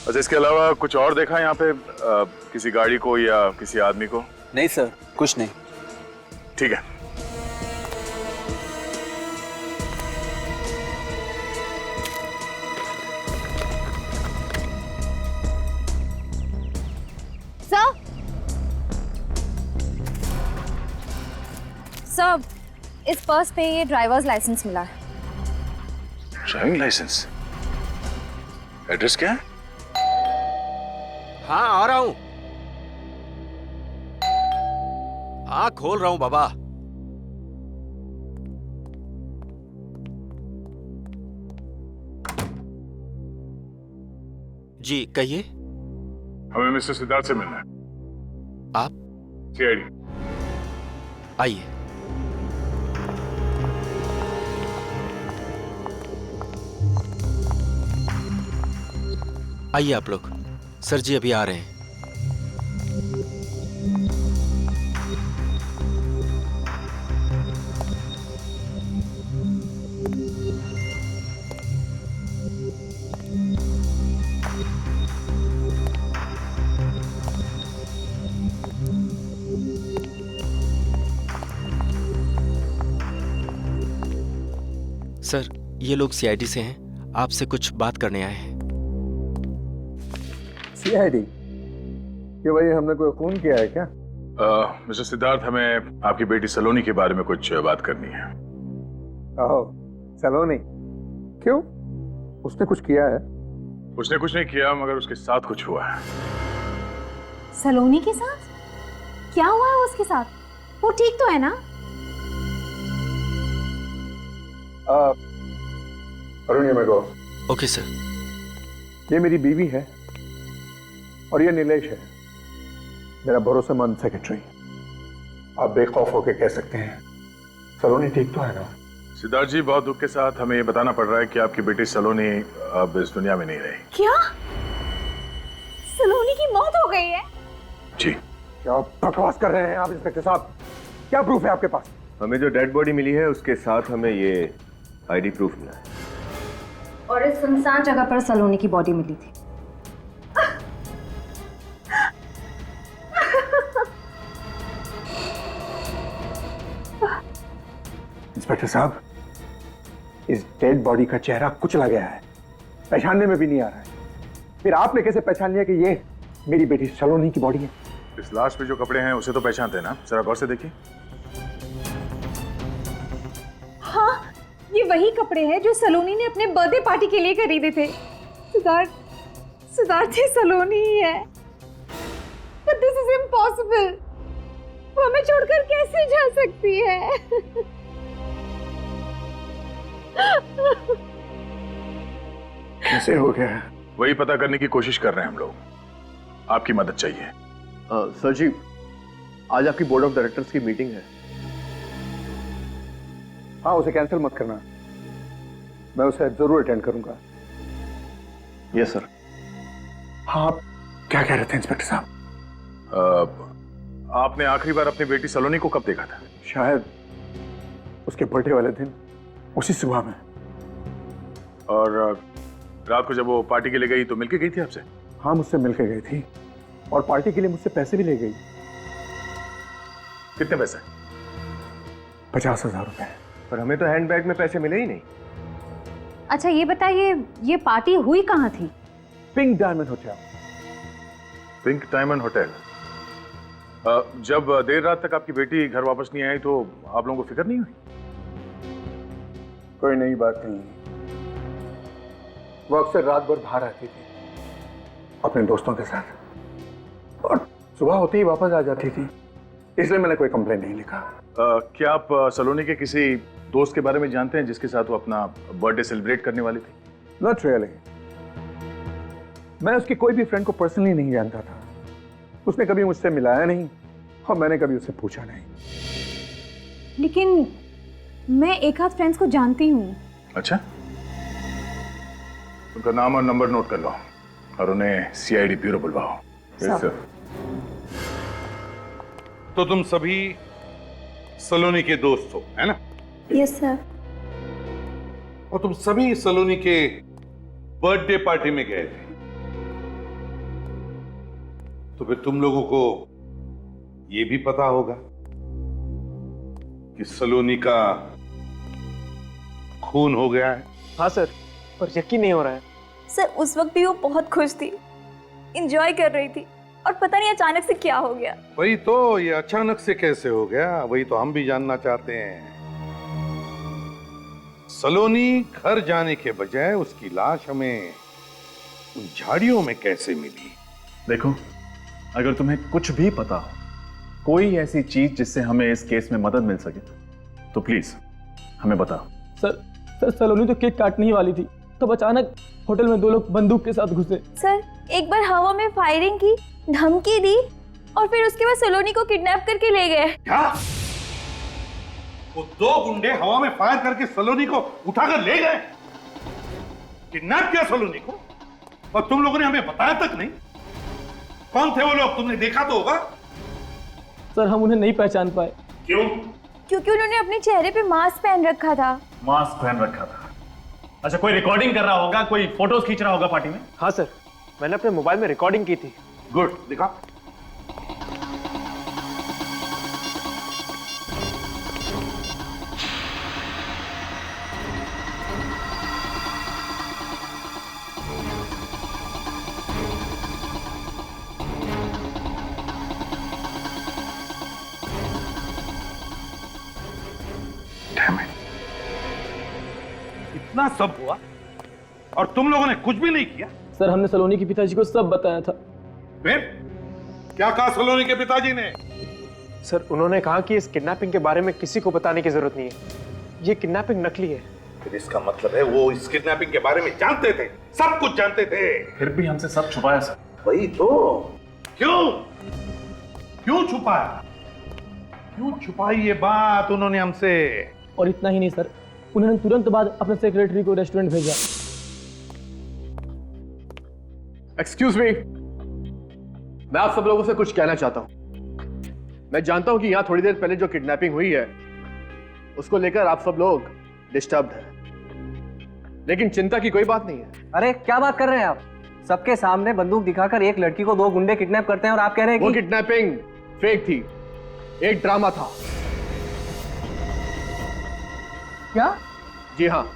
अच्छा, इसके अलावा कुछ और देखा यहाँ पे? किसी गाड़ी को या किसी आदमी को? नहीं सर, कुछ नहीं। ठीक है। सर, इस पर्स पे ये ड्राइवर्स लाइसेंस मिला है। Driving licence? एड्रेस क्या है? हाँ आ रहा हूं। हाँ खोल रहा हूं बाबा। जी कहिए। हमें मिस्टर सिद्धार्थ से मिलना है। आप? सीआईडी। आइए। आइए आप लोग। सर जी अभी आ रहे हैं। सर ये लोग सीआईडी से हैं, आपसे कुछ बात करने आए हैं। सीआईडी? कि भाई हमने कोई खून किया है क्या? मिस्टर सिद्धार्थ, हमें आपकी बेटी सलोनी के बारे में कुछ बात करनी है। ओह, सलोनी? क्यों? उसने कुछ किया है? उसने कुछ नहीं किया, मगर उसके साथ कुछ हुआ है। सलोनी के साथ? क्या हुआ है उसके साथ? वो ठीक तो है ना? अरुण, ये मेरे को। Okay sir. ये मेरी बीवी है और ये नीलेश है, मेरा भरोसेमंद सेक्रेटरी। आप बेखौफ होकर कह सकते हैं सलोनी ठीक तो है ना? सिद्धार्थ जी, बहुत दुख के साथ हमें ये बताना पड़ रहा है कि आपकी बेटी सलोनी अब इस दुनिया में नहीं रही। क्या? सलोनी की मौत हो गई है? जी। क्या बकवास कर रहे हैं आप इंस्पेक्टर साहब? क्या प्रूफ है आपके पास? हमें जो डेड बॉडी मिली है उसके साथ हमें ये आईडी प्रूफ मिला है। और इस सुनसान जगह पर सलोनी की बॉडी मिली थी। इंस्पेक्टर साहब, इस डेड बॉडी का चेहरा कुचला गया है, पहचानने में भी नहीं आ रहा है। फिर आपने कैसे पहचान लिया कि ये मेरी बेटी सलोनी की बॉडी है? इस लाश पे जो कपड़े हैं उसे तो पहचानते हैं ना? जरा गौर से देखिए। हाँ, ये वही कपड़े हैं जो सलोनी ने अपने बर्थडे पार्टी के लिए खरीदे थे। सिद्धार्थ ये सलोनी ही है। But this is impossible. वो हमें छोड़कर कैसे जा सकती है? कैसे हो गया? वही पता करने की कोशिश कर रहे हैं हम लोग। आपकी मदद चाहिए। सर जी, आज आपकी बोर्ड ऑफ डायरेक्टर्स की मीटिंग है। हाँ, उसे कैंसिल मत करना, मैं उसे जरूर अटेंड करूंगा। Yes sir. हाँ, आप क्या कह रहे थे इंस्पेक्टर साहब? आपने आखिरी बार अपनी बेटी सलोनी को कब देखा था? शायद उसके बर्थडे वाले दिन, उसी सुबह में। और रात को जब वो पार्टी के लिए गई तो मिलके गई थी आपसे? हाँ, मुझसे मिलके गई थी और पार्टी के लिए मुझसे पैसे भी ले गई। कितने पैसे? 50,000 रुपए। पर हमें तो हैंडबैग में पैसे मिले ही नहीं। अच्छा ये बताइए, ये पार्टी हुई कहाँ थी? Pink diamond hotel. Pink diamond hotel. जब देर रात तक आपकी बेटी घर वापस नहीं आई तो आप लोगों को फिक्र नहीं हुई? कोई नई बात नहीं। वो अक्सर रात भर बाहर रहती थी अपने दोस्तों के साथ और सुबह होते ही वापस आ जाती थी, इसलिए मैंने कोई कंप्लेंट नहीं लिखा। क्या आप सलोनी के किसी दोस्त के बारे में जानते हैं जिसके साथ वो अपना बर्थडे सेलिब्रेट करने वाली थी? Not really. मैं उसकी कोई भी फ्रेंड को पर्सनली नहीं जानता था। उसने कभी मुझसे मिलाया नहीं और मैंने कभी उससे पूछा नहीं। लेकिन मैं एक आध फ्रेंड्स को जानती हूँ। अच्छा, उनका नाम और नंबर नोट कर लो। और उन्हें सीआईडी ब्यूरो बुलवाओ। सर। तो तुम सभी सलोनी के दोस्त हो, है ना? Yes sir. और तुम सभी सलोनी के बर्थडे पार्टी में गए थे, तो फिर तुम लोगों को यह भी पता होगा कि सलोनी का खून हो गया है। हाँ सर, पर यकीन नहीं हो रहा है। सर उस वक्त भी वो बहुत खुश थी, एंजॉय कर रही थी, और पता नहीं अचानक से क्या हो गया। वही तो, ये अचानक से कैसे हो गया, वही तो हम भी जानना चाहते हैं। सलोनी घर जाने के बजाय उसकी लाश हमें उन झाड़ियों में कैसे मिली? देखो, अगर तुम्हें कुछ भी पता हो, कोई ऐसी चीज जिससे हमें इस केस में मदद मिल सके, तो प्लीज हमें बताओ। सर सलोनी तो केक काटने ही वाली थी, तब अचानक होटल में 2 लोग बंदूक के साथ घुसे। सर एक बार हवा में फायरिंग की, धमकी दी, और फिर उसके बाद सलोनी को किडनैप करके ले गए। क्या? वो 2 गुंडे हवा में फायर करके सलोनी को उठाकर ले गए? किडनैप किया सलोनी को? और तुम लोगों ने हमें बताया तक नहीं? कौन थे वो लोग? तुमने देखा तो होगा। सर हम उन्हें नहीं पहचान पाए। क्यों? क्योंकि उन्होंने अपने चेहरे पे मास्क पहन रखा था। मास्क पहन रखा था। अच्छा, कोई रिकॉर्डिंग कर रहा होगा, कोई फोटोज खींच रहा होगा पार्टी में? हाँ सर, मैंने अपने मोबाइल में रिकॉर्डिंग की थी। गुड, दिखा। इतना सब हुआ और तुम लोगों ने कुछ भी नहीं किया? सर हमने सलोनी के पिताजी को सब बताया था। फिर क्या कहा सलोनी के पिताजी ने? सर उन्होंने कहा कि इस किडनैपिंग के बारे में किसी को बताने की जरूरत नहीं है, ये किडनैपिंग नकली है। फिर इसका मतलब है वो इस किडनैपिंग के बारे में जानते थे, सब कुछ जानते थे। फिर भी हमसे सब छुपाया सर। वही तो, क्यों छुपाया? क्यों छुपाई ये बात उन्होंने हमसे? और इतना ही नहीं सर, उन्होंने तुरंत बाद अपने सेक्रेटरी को रेस्टोरेंट भेजा। एक्सक्यूज मी, मैं आप सब लोगों से कुछ कहना चाहता हूं। मैं जानता हूं कि यहां थोड़ी देर पहले जो किडनैपिंग हुई है उसको लेकर आप सब लोग डिस्टर्ब्ड हैं, लेकिन चिंता की कोई बात नहीं है। अरे क्या बात कर रहे हैं आप? सबके सामने बंदूक दिखाकर एक लड़की को 2 गुंडे किडनैप करते हैं और आप कह रहे हैं वो कि किडनैपिंग फेक थी, एक ड्रामा था। क्या? जी हाँ,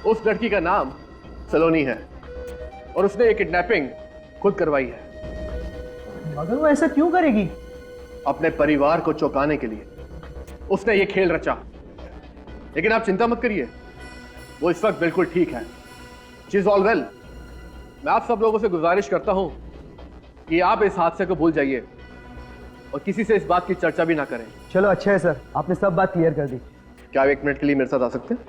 उस लड़की का नाम सलोनी है और उसने ये किडनैपिंग खुद करवाई है। मगर वो ऐसा क्यों करेगी? अपने परिवार को चौंकाने के लिए उसने ये खेल रचा। लेकिन आप चिंता मत करिए, वो इस वक्त बिल्कुल ठीक है। She is all well. मैं आप सब लोगों से गुजारिश करता हूं कि आप इस हादसे को भूल जाइए और किसी से इस बात की चर्चा भी ना करें। चलो अच्छा है सर, आपने सब बात क्लियर कर दी। क्या आप 1 मिनट के लिए मेरे साथ आ सकते हैं?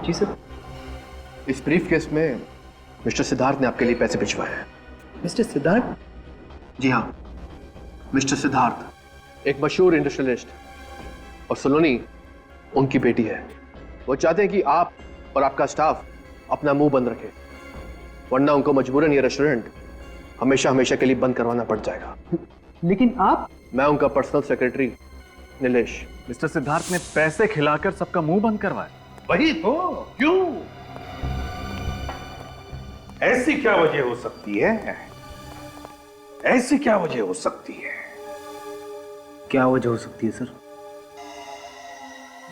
जी सर। इस ब्रीफ केस में मिस्टर सिद्धार्थ ने आपके लिए पैसे भिजवाए हैं। मिस्टर सिद्धार्थ? जी हाँ, मिस्टर सिद्धार्थ एक मशहूर इंडस्ट्रियलिस्ट और सलोनी उनकी बेटी है। वो चाहते हैं कि आप और आपका स्टाफ अपना मुंह बंद रखे, वरना उनको मजबूरन ये रेस्टोरेंट हमेशा हमेशा के लिए बंद करवाना पड़ जाएगा। लेकिन आप? मैं उनका personal secretary Nilesh. Mister Siddharth ने पैसे खिलाकर सबका मुंह बंद करवाया। वही तो, क्यों? ऐसी क्या वजह हो सकती है? ऐसी क्या वजह हो सकती है? क्या वजह हो सकती है सर?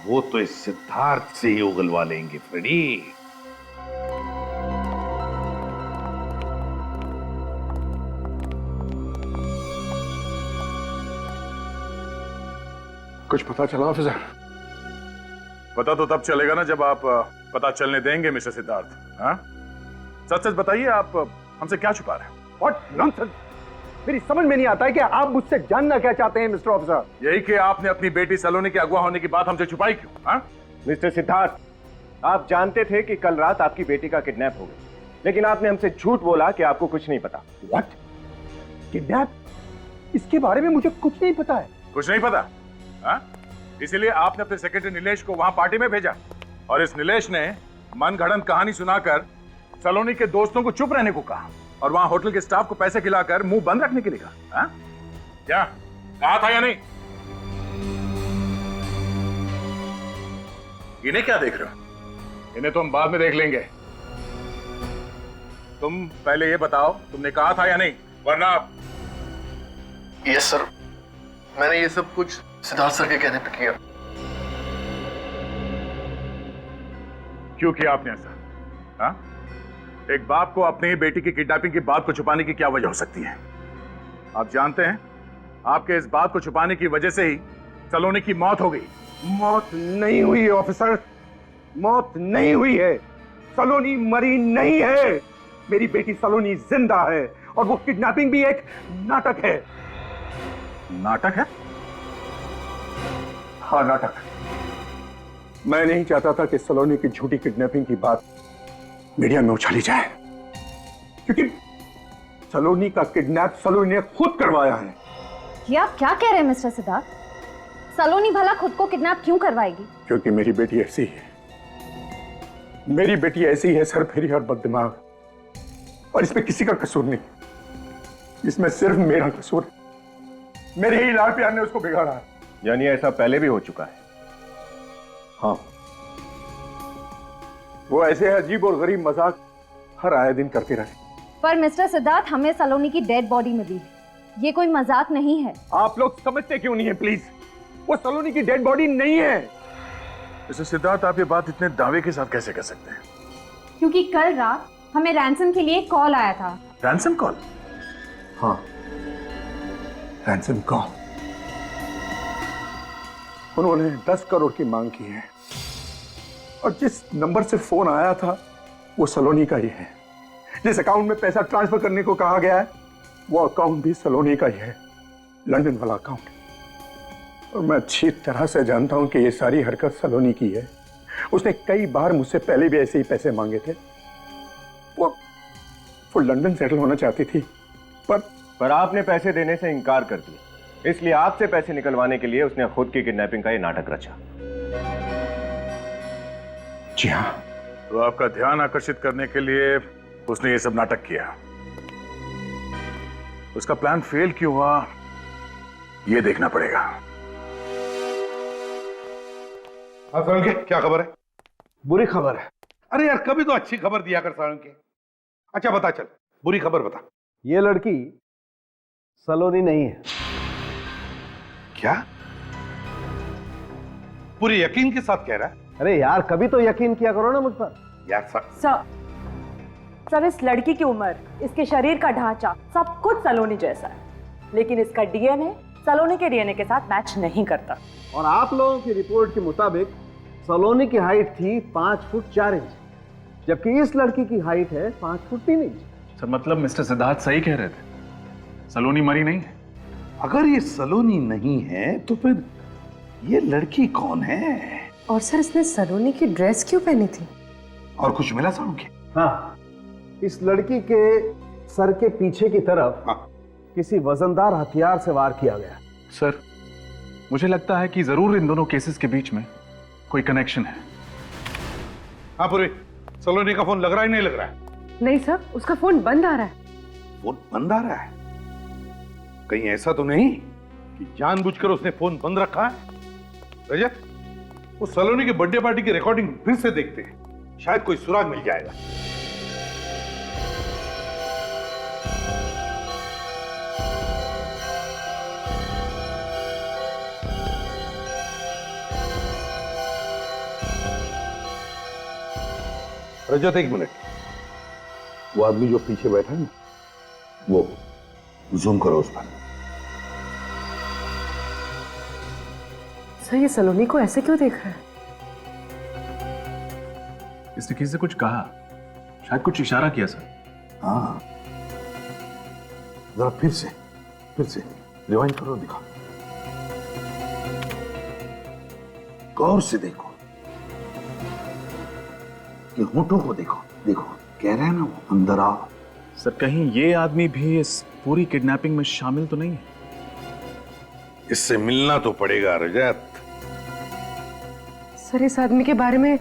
वो तो इस सिद्धार्थ से ही उगलवा लेंगे फ्रेडी। कुछ पता चला ऑफिसर? पता तो तब चलेगा ना जब आप पता चलने देंगे मिस्टर सिद्धार्थ। हाँ, सच सच बताइए, आप हमसे क्या छुपा रहे हैं? What nonsense! मेरी समझ में नहीं आता है कि आप मुझसे जानना क्या चाहते हैं मिस्टर ऑफिसर। यही कि आपने अपनी बेटी सलोनी के अगवा होने की बात हमसे छुपाई क्यों? हाँ? मिस्टर सिद्धार्थ, आप जानते थे कि कल रात आपकी बेटी का किडनैप हो गया, लेकिन आपने हमसे झूठ बोला कि आपको कुछ नहीं पता। व्हाट? किडनैप? इसके बारे में मुझे कुछ नहीं पता है। कुछ नहीं पता? हाँ? इसीलिए आपने अपने सेक्रेटरी नीलेश को वहां पार्टी में भेजा और इस नीलेश ने मनगढ़ंत कहानी सुनाकर सलोनी के दोस्तों को चुप रहने को कहा और वहां होटल के स्टाफ को पैसे खिलाकर मुंह बंद रखने के लिए कहा। क्या कहा था या नहीं? इन्हें क्या देख रहे हो? इन्हें तो हम बाद में देख लेंगे। तुम पहले ये बताओ तुमने कहा था या नहीं, वरना। यस सर, मैंने ये सब कुछ सिद्धार्थ सर के कहने पे किया। क्यों किया आपने ऐसा? हाँ? एक बाप को अपनी बेटी की किडनैपिंग की बात को छुपाने की क्या वजह हो सकती है? आप जानते हैं आपके इस बात को छुपाने की वजह से ही सलोनी की मौत हो गई। मौत नहीं हुई है ऑफिसर, मौत नहीं हुई है। सलोनी मरी नहीं है। मेरी बेटी सलोनी जिंदा है और वो किडनैपिंग भी एक नाटक है। नाटक है? हाँ नाटक। मैं नहीं चाहता था कि सलोनी की झूठी किडनैपिंग की बात मीडिया में उछाली जाए, क्योंकि सलोनी का किडनैप सलोनी ने खुद करवाया है। ये आप क्या कह रहे हैं मिस्टर सिद्धार्थ? सलोनी भला खुद को किडनैप क्यों करवाएगी? क्योंकि मेरी बेटी ऐसी है, मेरी बेटी ऐसी है सरफेरी और बददिमाग, और इसमें किसी का कसूर नहीं, इसमें सिर्फ मेरा कसूर है। मेरे ही लाड़ प्यार ने उसको बिगाड़ा है। यानी ऐसा पहले भी हो चुका है? हाँ, वो ऐसे अजीब और गरीब मजाक हर आए दिन करते रहे। पर मिस्टर सिद्धार्थ, हमें सलोनी की डेड बॉडी मिली है, ये कोई मजाक नहीं है। आप लोग समझते क्यों नहीं है प्लीज? वो सलोनी की डेड बॉडी नहीं है। मिस्टर सिद्धार्थ, आप ये बात इतने दावे के साथ कैसे कर सकते हैं? क्योंकि कल रात हमें रैंसम के लिए कॉल आया था। Ransom call? हाँ, रैंसम कॉल। उन्होंने 10 करोड़ की मांग की है और जिस नंबर से फोन आया था वो सलोनी का ही है। जिस अकाउंट में पैसा ट्रांसफर करने को कहा गया है वो अकाउंट भी सलोनी का ही है, लंदन वाला अकाउंट। और मैं अच्छी तरह से जानता हूं कि ये सारी हरकत सलोनी की है। उसने कई बार मुझसे पहले भी ऐसे ही पैसे मांगे थे। वो लंदन सेटल होना चाहती थी, पर आपने पैसे देने से इनकार कर दिया, इसलिए आपसे पैसे निकलवाने के लिए उसने खुद की किडनैपिंग का ये नाटक रचा। जी हाँ। तो आपका ध्यान आकर्षित करने के लिए उसने ये सब नाटक किया। उसका प्लान फेल क्यों हुआ ये देखना पड़ेगा। हाँ सालुंके, क्या खबर है? बुरी खबर है। अरे यार, कभी तो अच्छी खबर दिया कर सालुंके। अच्छा बता, चल बुरी खबर बता। ये लड़की सलोनी नहीं है। क्या? पूरी यकीन के साथ कह रहा है? अरे यार, कभी तो यकीन किया करो ना मुझ पर। यार सर, इस लड़की की उम्र, इसके शरीर का ढांचा सब कुछ सलोनी जैसा है, लेकिन इसका डीएनए सलोनी के डीएनए के साथ मैच नहीं करता। और आप लोगों की रिपोर्ट के मुताबिक सलोनी की हाइट थी 5 फुट 4 इंच, जबकि इस लड़की की हाइट है 5 फुट 3 इंच। सर, मतलब मिस्टर सिद्धार्थ सही कह रहे थे, सलोनी मरी नहीं है। अगर ये सलोनी नहीं है तो फिर ये लड़की कौन है? और सर, इसने सलोनी की ड्रेस क्यों पहनी थी? और कुछ मिला सालुंके? हाँ, इस लड़की के सर के पीछे की तरफ किसी वजनदार हथियार से वार किया गया। सर, मुझे लगता है कि जरूर इन दोनों केसेस के बीच में कोई कनेक्शन है। हाँ पूरी, सलोनी का फोन लग रहा है नहीं लग रहा है? नहीं सर, उसका फोन बंद आ रहा है। फोन बंद आ रहा है? कहीं ऐसा तो नहीं कि जानबूझकर उसने फोन बंद रखा है? रजत, वो सलोनी के बर्थडे पार्टी की रिकॉर्डिंग फिर से देखते हैं, शायद कोई सुराग मिल जाएगा। रजत, एक मिनट, वो आदमी जो पीछे बैठा है ना, वो जूम करो उस पर। सर, ये सलोनी को ऐसे क्यों देख रहा है? इसने किसी से कुछ कहा, शायद कुछ इशारा किया सर। हाँ, जरा फिर से रिवाइंड करो, दिखा, गौर से देखो, कि होठों को देखो, कह रहे हैं ना वो अंदर आओ। सर, कहीं ये आदमी भी इस पूरी किडनैपिंग में शामिल तो नहीं है? इससे मिलना तो पड़ेगा रजत। सर इस आदमी के बारे में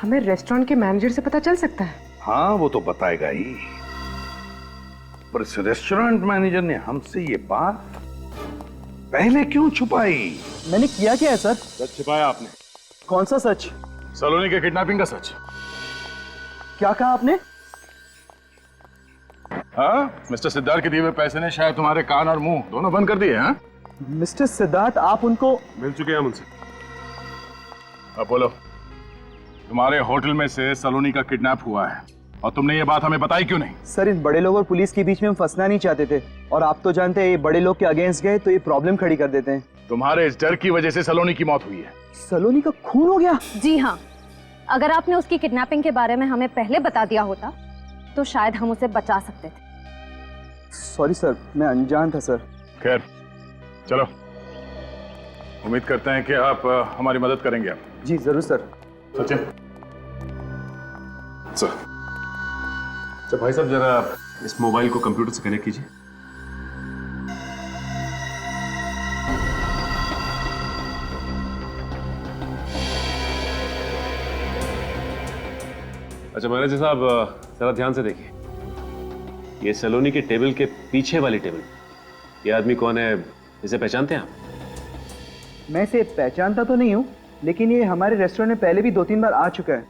हमें रेस्टोरेंट के मैनेजर से पता चल सकता है? हाँ वो तो बताएगा ही, पर इस रेस्टोरेंट मैनेजर ने हमसे ये बात पहले क्यों छुपाई? मैंने किया क्या है सर? सच छिपाया आपने। कौन सा सच? सलोनी के किडनैपिंग का सच। क्या कहा आपने? हाँ, मिस्टर सिद्धार्थ के दिए हुए पैसे ने शायद तुम्हारे कान और मुंह दोनों बंद कर दिए। हाँ मिस्टर सिद्धार्थ, आप उनको मिल चुके हैं मुझसे। अब बोलो, तुम्हारे होटल में से सलोनी का किडनैप हुआ है और तुमने ये बात हमें बताई क्यों नहीं? सर इन बड़े लोग और पुलिस के बीच में हम फंसना नहीं चाहते थे, और आप तो जानते हैं ये बड़े लोग के अगेंस्ट गए तो ये प्रॉब्लम खड़ी कर देते हैं। तुम्हारे इस डर की वजह से सलोनी की मौत हुई है। सलोनी का खून हो गया? जी हाँ, अगर आपने उसकी किडनैपिंग के बारे में हमें पहले बता दिया होता तो शायद हम उसे बचा सकते थे। सॉरी सर, मैं अनजान था सर। खैर चलो, उम्मीद करते हैं कि आप हमारी मदद करेंगे। आप जी जरूर सर। सचिन सर। तो भाई साहब जरा इस मोबाइल को कंप्यूटर से कनेक्ट कीजिए। अच्छा मैनेजर साहब जरा ध्यान से देखिए, ये सलोनी के टेबल के पीछे वाली टेबल, ये आदमी कौन है, इसे पहचानते हैं आप? मैं इसे पहचानता तो नहीं हूँ, लेकिन ये हमारे रेस्टोरेंट में पहले भी 2-3 बार आ चुका है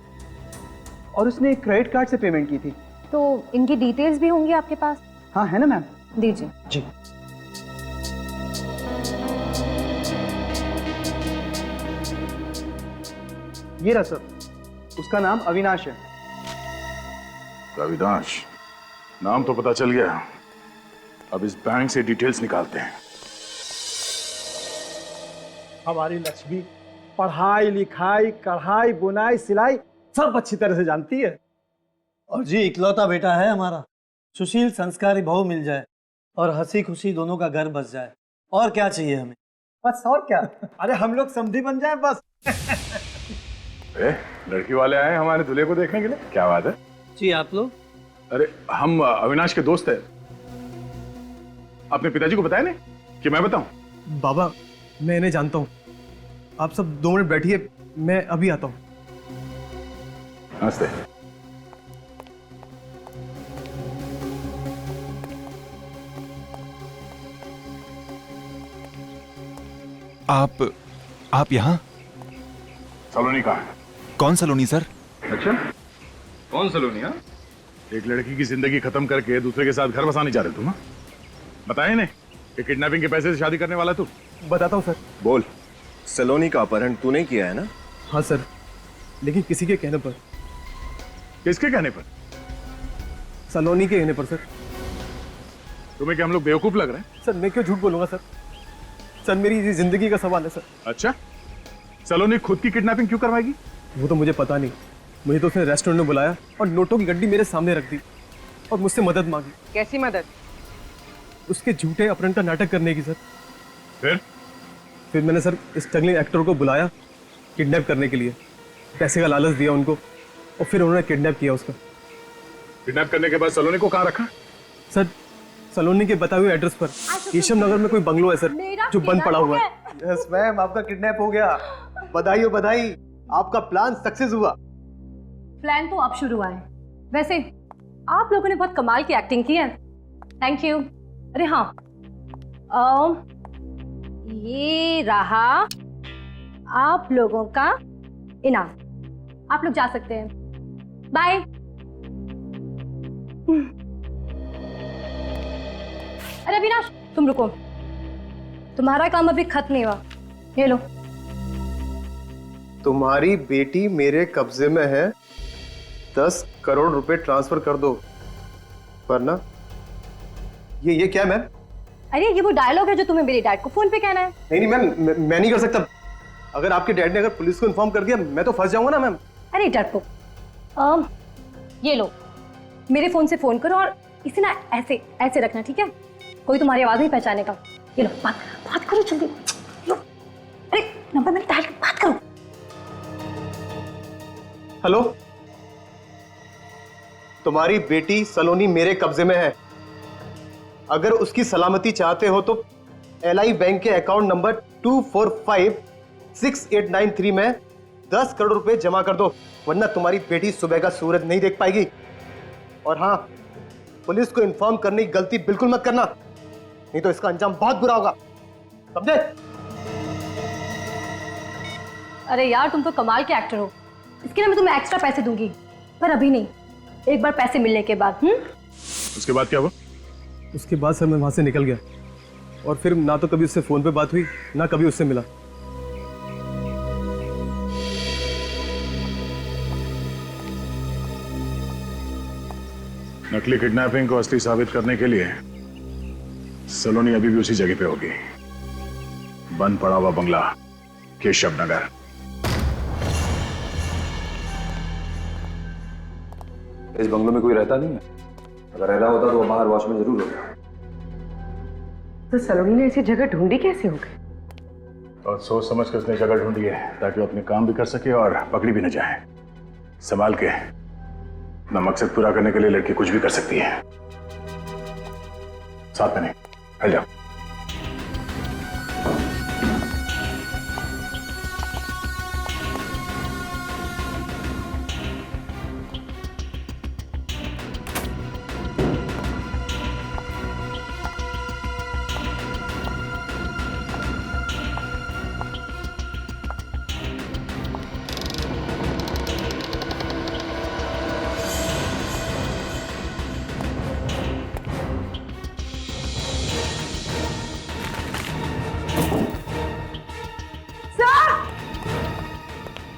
और उसने क्रेडिट कार्ड से पेमेंट की थी। तो इनकी डिटेल्स भी होंगी आपके पास? हाँ है ना मैम। दीजिए। जी। ये रहा सर, उसका नाम अविनाश है। अविनाश नाम तो पता चल गया, अब इस बैंक से डिटेल्स निकालते हैं। हमारी लक्ष्मी पढ़ाई लिखाई कढ़ाई बुनाई सिलाई सब अच्छी तरह से जानती है। और जी इकलौता बेटा है हमारा, सुशील संस्कारी बहू मिल जाए और हंसी खुशी दोनों का घर बस जाए, और क्या चाहिए हमें? बस और क्या, अरे हम लोग समधी बन जाए बस। लड़की वाले आए हमारे दूल्हे को देखने के लिए, क्या बात है? जी आप लोग? अरे हम अविनाश के दोस्त हैं। अपने पिताजी को बताया नहीं कि मैं बताऊं? बाबा मैं इन्हें जानता हूँ, आप सब 2 मिनट बैठिए, मैं अभी आता हूँ। नमस्ते। आप यहाँ? सलोनी कहाँ है? कौन सलोनी सर? अच्छा कौन सलोनी? हाँ, एक लड़की की जिंदगी खत्म करके दूसरे के साथ घर बसाने जा रहे तुम? बताया नहीं कि किडनैपिंग के पैसे से शादी करने वाला तू? बताता हूँ सर। बोल, सलोनी का अपहरण तूने किया है ना? हाँ सर, लेकिन किसी के कहने पर। किसके कहने पर? सलोनी के कहने पर सर। तुम्हें क्या हम लोग बेवकूफ लग रहे हैं? सर मैं क्यों झूठ बोलूंगा सर, सर मेरी जिंदगी का सवाल है सर। अच्छा, सलोनी खुद की किडनैपिंग क्यों करवाएगी? वो तो मुझे पता नहीं, मुझे तो उसने रेस्टोरेंट में बुलाया और नोटों की गड्डी मेरे सामने रख दी और मुझसे मदद मांगी। कैसी मदद? उसके झूठे अपहरण का नाटक करने की सर। फिर मैंने सर स्ट्रगलिंग एक्टर को बुलाया किडनैप करने के लिए, पैसे का लालच दिया उनको और फिर उन्होंने किडनैप किया उसका। किडनैप करने के बाद सलोनी को कहाँ रखा? सर सलोनी के बताए हुए एड्रेस पर केशव नगर में कोई बंगलो है सर जो बंद पड़ा हुआ है। यस मैम, आपका किडनैप हो गया। बधाई हो बधाई, आपका प्लान सक्सेस हुआ। प्लान तो अब शुरू हुआ है। वैसे आप लोगों ने बहुत कमाल की एक्टिंग की है, थैंक यू। अरे हाँ, ये रहा आप लोगों का इनाम, आप लोग जा सकते हैं, बाय। अरे अविनाश तुम रुको, तुम्हारा काम अभी खत्म नहीं हुआ, ये लो। तुम्हारी बेटी मेरे कब्जे में है, 10 करोड़ रुपए ट्रांसफर कर दो, वरना ये क्या मैम? अरे ये वो डायलॉग है जो तुम्हें मेरे डैड को फोन पे कहना है। नहीं मैम, मैं नहीं कर सकता। अगर आपके डैड ने अगर पुलिस को इन्फॉर्म कर दिया मैं तो फंस जाऊंगा ना मैम। अरे डरपोक, ये लो, मेरे फोन से फोन करो और इसे ना ऐसे ऐसे रखना, ठीक है? कोई तुम्हारी आवाज नहीं पहचानेगा। ये लो, बात करो जल्दी, लो। अरे नंबर मैंने डायल, बात करो। हेलो, तुम्हारी बेटी सलोनी मेरे कब्जे में है। अगर उसकी सलामती चाहते हो तो LI बैंक के अकाउंट नंबर 245689 में 10 करोड़ रुपए जमा कर दो, वरना तुम्हारी बेटी सुबह का सूरज नहीं देख पाएगी। और हाँ, पुलिस को इन्फॉर्म करने की गलती बिल्कुल मत करना, नहीं तो इसका अंजाम बहुत बुरा होगा, समझे? अरे यार, तुम तो कमाल के एक्टर हो। इसके लिए मैं तुम्हें एक्स्ट्रा पैसे दूंगी, पर अभी नहीं, एक बार पैसे मिलने के बाद। उसके बाद क्या हुआ? उसके बाद सर मैं वहां से निकल गया और फिर ना तो कभी उससे फोन पे बात हुई, ना कभी उससे मिला। नकली किडनैपिंग को असली साबित करने के लिए सलोनी अभी भी उसी जगह पे होगी, बंद पड़ा हुआ बंगला, केशव नगर। इस बंगलों में कोई रहता नहीं है, अगर रह रहा होता तो बाहर वॉचमैन जरूर होता। तो सलोनी ने ऐसी जगह ढूंढी कैसे हो गई? और सोच समझ कर उसने जगह ढूंढी है ताकि वो अपने काम भी कर सके और पकड़ी भी न जाए। संभाल के, अपना मकसद पूरा करने के लिए लड़की कुछ भी कर सकती है। साथ में नहीं, हल जाओ।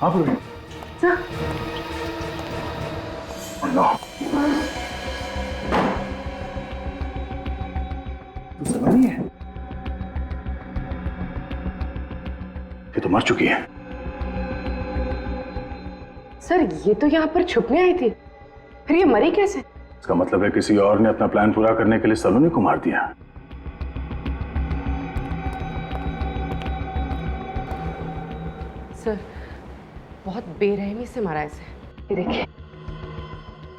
हाँ बोलिए। नो, तू सलोनी है? ये तो मर चुकी है। सर ये तो यहाँ पर छुपने आई थी, फिर ये मरी कैसे? इसका मतलब है किसी और ने अपना प्लान पूरा करने के लिए सलोनी को मार दिया। सर बहुत बेरहमी से मारा इसे। ये देखिए,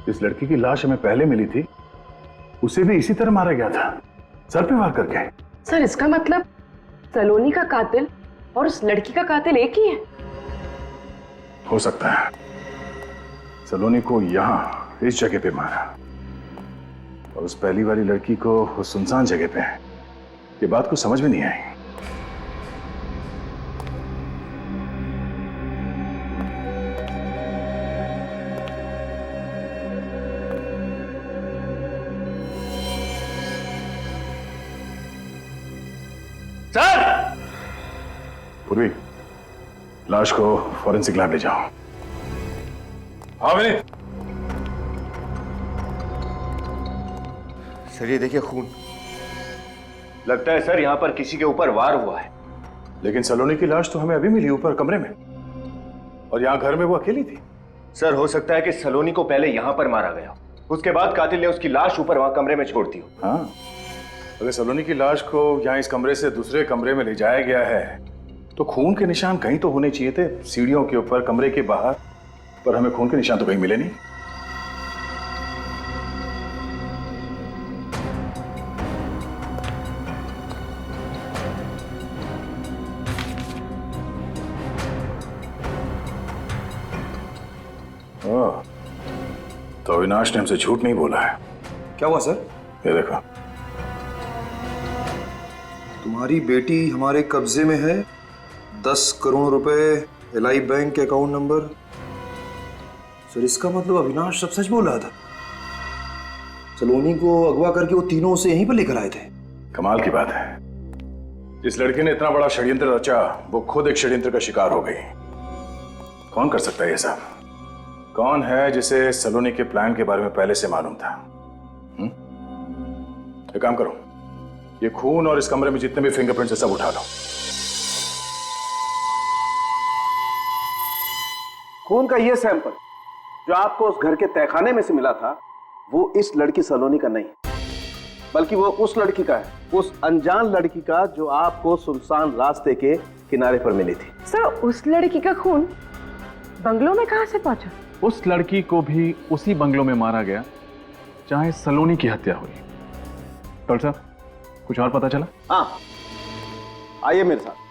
जिस लड़की की लाश हमें पहले मिली थी उसे भी इसी तरह मारा गया था, सर पे वार करके। सर इसका मतलब सलोनी का कातिल और उस लड़की का कातिल एक ही है? हो सकता है। सलोनी को यहाँ इस जगह पे मारा और उस पहली वाली लड़की को उस सुनसान जगह पे। ये बात को समझ में नहीं आई। सर! पूर्वी, लाश को फॉरेंसिक लैब ले जाओ। हाँ विनीत। सर ये देखिए खून। लगता है सर यहाँ पर किसी के ऊपर वार हुआ है। लेकिन सलोनी की लाश तो हमें अभी मिली ऊपर कमरे में, और यहाँ घर में वो अकेली थी। सर हो सकता है कि सलोनी को पहले यहाँ पर मारा गया, उसके बाद कातिल ने उसकी लाश ऊपर वहां कमरे में छोड़ दी। हाँ, अगर सलोनी की लाश को यहाँ इस कमरे से दूसरे कमरे में ले जाया गया है तो खून के निशान कहीं तो होने चाहिए थे, सीढ़ियों के ऊपर, कमरे के बाहर, पर हमें खून के निशान तो कहीं मिले नहीं। तो अविनाश ने हमसे झूठ नहीं बोला है। क्या हुआ सर? ये देखो, तुम्हारी बेटी हमारे कब्जे में है, 10 करोड़ रुपए, एलआई बैंक के अकाउंट नंबर। सर इसका मतलब अविनाश सब सच बोल रहा था। सलोनी को अगवा करके वो तीनों उसे यहीं पर लेकर आए थे। कमाल की बात है, जिस लड़की ने इतना बड़ा षड्यंत्र रचा वो खुद एक षड्यंत्र का शिकार हो गई। कौन कर सकता है ये सब? कौन है जिसे सलोनी के प्लान के बारे में पहले से मालूम था? एक काम करो, ये खून और इस कमरे में जितने भी फिंगरप्रिंट्स है सब उठा लो। खून का ये सैंपल जो आपको उस घर के तहखाने में से मिला था वो इस लड़की सलोनी का नहीं, बल्कि वो उस लड़की का है, उस अनजान लड़की का जो आपको सुनसान रास्ते के किनारे पर मिली थी। सर उस लड़की का खून बंगलों में कहां से पहुंचा? उस लड़की को भी उसी बंगलों में मारा गया चाहे सलोनी की हत्या हुई। डॉक्टर साहब कुछ और पता चला? हाँ, आइए मेरे साथ।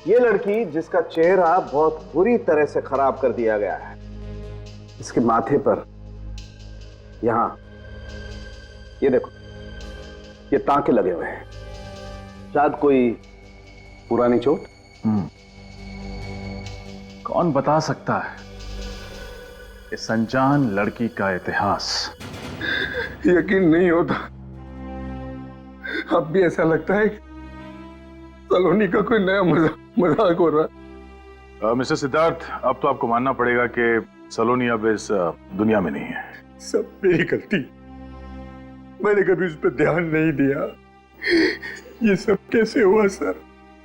ये लड़की जिसका चेहरा बहुत बुरी तरह से खराब कर दिया गया है, इसके माथे पर यहां ये देखो, ये टांके लगे हुए हैं। शायद कोई पुरानी चोट। कौन बता सकता है इस अनजान लड़की का इतिहास। यकीन नहीं होता, अब भी ऐसा लगता है सलोनी का कोई नया मजाक हो रहा है। मिस्टर सिद्धार्थ, अब तो आपको मानना पड़ेगा कि सलोनी अब इस दुनिया में नहीं है। सब मेरी गलती, मैंने कभी उस पर ध्यान नहीं दिया। ये सब कैसे हुआ सर?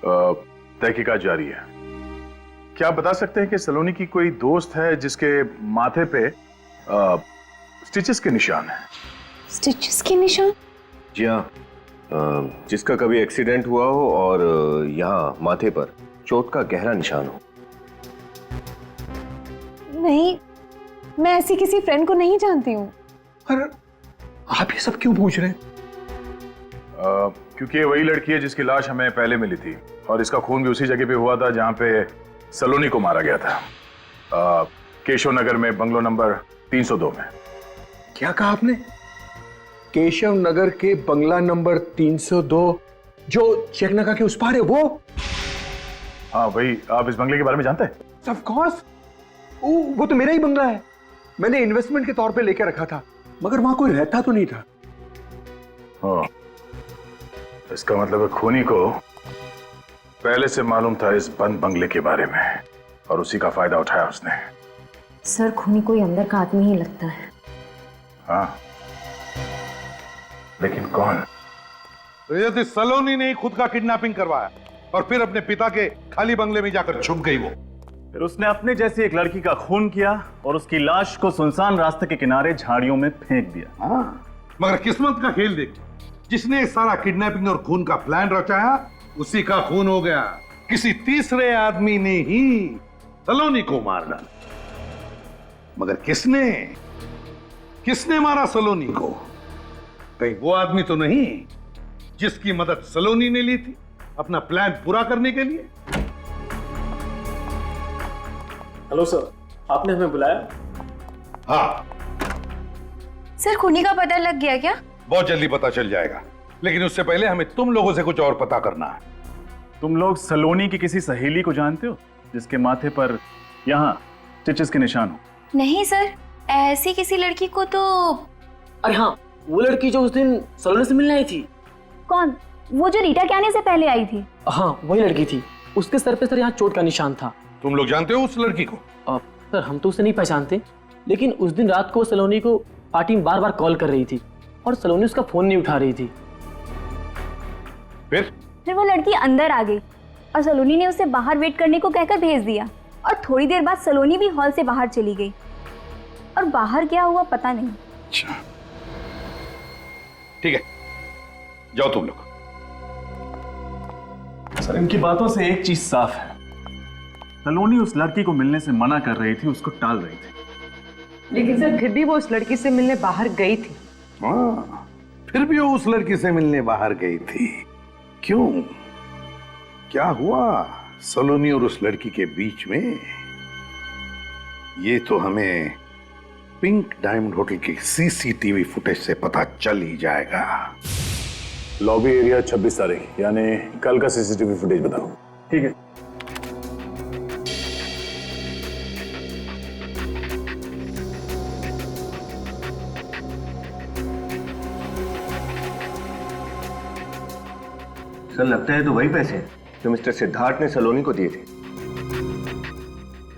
तहकीकात जारी है। क्या आप बता सकते हैं कि सलोनी की कोई दोस्त है जिसके माथे पे स्टिचेस के निशान हैं? स्टिचेस के निशान? जी हाँ, जिसका कभी एक्सीडेंट हुआ हो और यहाँ माथे पर चोट का गहरा निशान हो। नहीं, मैं ऐसी किसी फ्रेंड को नहीं जानती हूँ। अरे आप ये सब क्यों पूछ रहे हैं? क्योंकि ये वही लड़की है जिसकी लाश हमें पहले मिली थी और इसका खून भी उसी जगह पे हुआ था जहां पे सलोनी को मारा गया था, केशव नगर में, बंगलो नंबर 302 में। क्या कहा आपने? केशव नगर के बंगला नंबर 302 जो चेकनाका के उस पार है वो? हाँ वही। आप इस बंगले के बारे में जानते हैं? ऑफ कोर्स, वो तो मेरा ही बंगला है। मैंने इन्वेस्टमेंट के तौर पे लेके रखा था, मगर वहां कोई रहता तो नहीं था। हाँ, इसका मतलब है खूनी को पहले से मालूम था इस बंद बंगले के बारे में और उसी का फायदा उठाया उसने। सर, खूनी कोई अंदर का आदमी ही लगता है। हाँ, लेकिन कौन? यदि सलोनी ने खुद का किडनैपिंग करवाया और फिर अपने पिता के खाली बंगले में जाकर छुप गई वो। फिर उसने अपने जैसी एक लड़की का खून किया और उसकी लाश को सुनसान रास्ते के किनारे झाड़ियों में फेंक दिया। हाँ, मगर किस्मत का खेल देख, जिसने सारा किडनैपिंग और खून का प्लान रचाया उसी का खून हो गया। किसी तीसरे आदमी ने ही सलोनी को मार डाला। मगर किसने मारा सलोनी को? कहीं वो आदमी तो नहीं जिसकी मदद सलोनी ने ली थी अपना प्लान पूरा करने के लिए? हेलो सर, आपने हमें बुलाया? हाँ सर, खूनी का पता लग गया क्या? बहुत जल्दी पता चल जाएगा, लेकिन उससे पहले हमें तुम लोगों से कुछ और पता करना है। तुम लोग सलोनी की किसी सहेली को जानते हो जिसके माथे पर यहाँ स्टिचेस के निशान हो? नहीं सर, ऐसी किसी लड़की को तो। अरे हाँ, वो लड़की जो उस दिन सलोनी से मिलने आई थी। कौन? वो जो रीटा के आने से पहले आई थी? हाँ, वही लड़की थी। उसके सर पे सर यहाँ चोट का निशान था। तुम लोग जानते हो उस लड़की को? सर, हम तो उसे नहीं पहचानते, लेकिन उस दिन रात को सलोनी को पार्टी में बार बार कॉल कर रही थी और सलोनी उसका फोन नहीं उठा रही थी। फिर वो लड़की अंदर आ गई और सलोनी ने उसे बाहर वेट करने को कहकर भेज दिया और थोड़ी देर बाद सलोनी भी हॉल से बाहर चली गई और बाहर क्या हुआ पता नहीं। अच्छा, ठीक है, जाओ तुम लोग। सर, इनकी बातों से एक चीज साफ है, सलोनी उस लड़की को मिलने से मना कर रही थी, उसको टाल रही थी। लेकिन सर, फिर भी वो उस लड़की से मिलने बाहर गई थी। हाँ, फिर भी वो उस लड़की से मिलने बाहर गई थी। क्यों? क्या हुआ सलोनी और उस लड़की के बीच में? ये तो हमें पिंक डायमंड होटल की सीसीटीवी फुटेज से पता चल ही जाएगा। लॉबी एरिया 26 तारीख, यानी कल का सीसीटीवी फुटेज बताओ। ठीक है। सर, लगता है तो वही पैसे जो मिस्टर सिद्धार्थ ने सलोनी को दिए थे।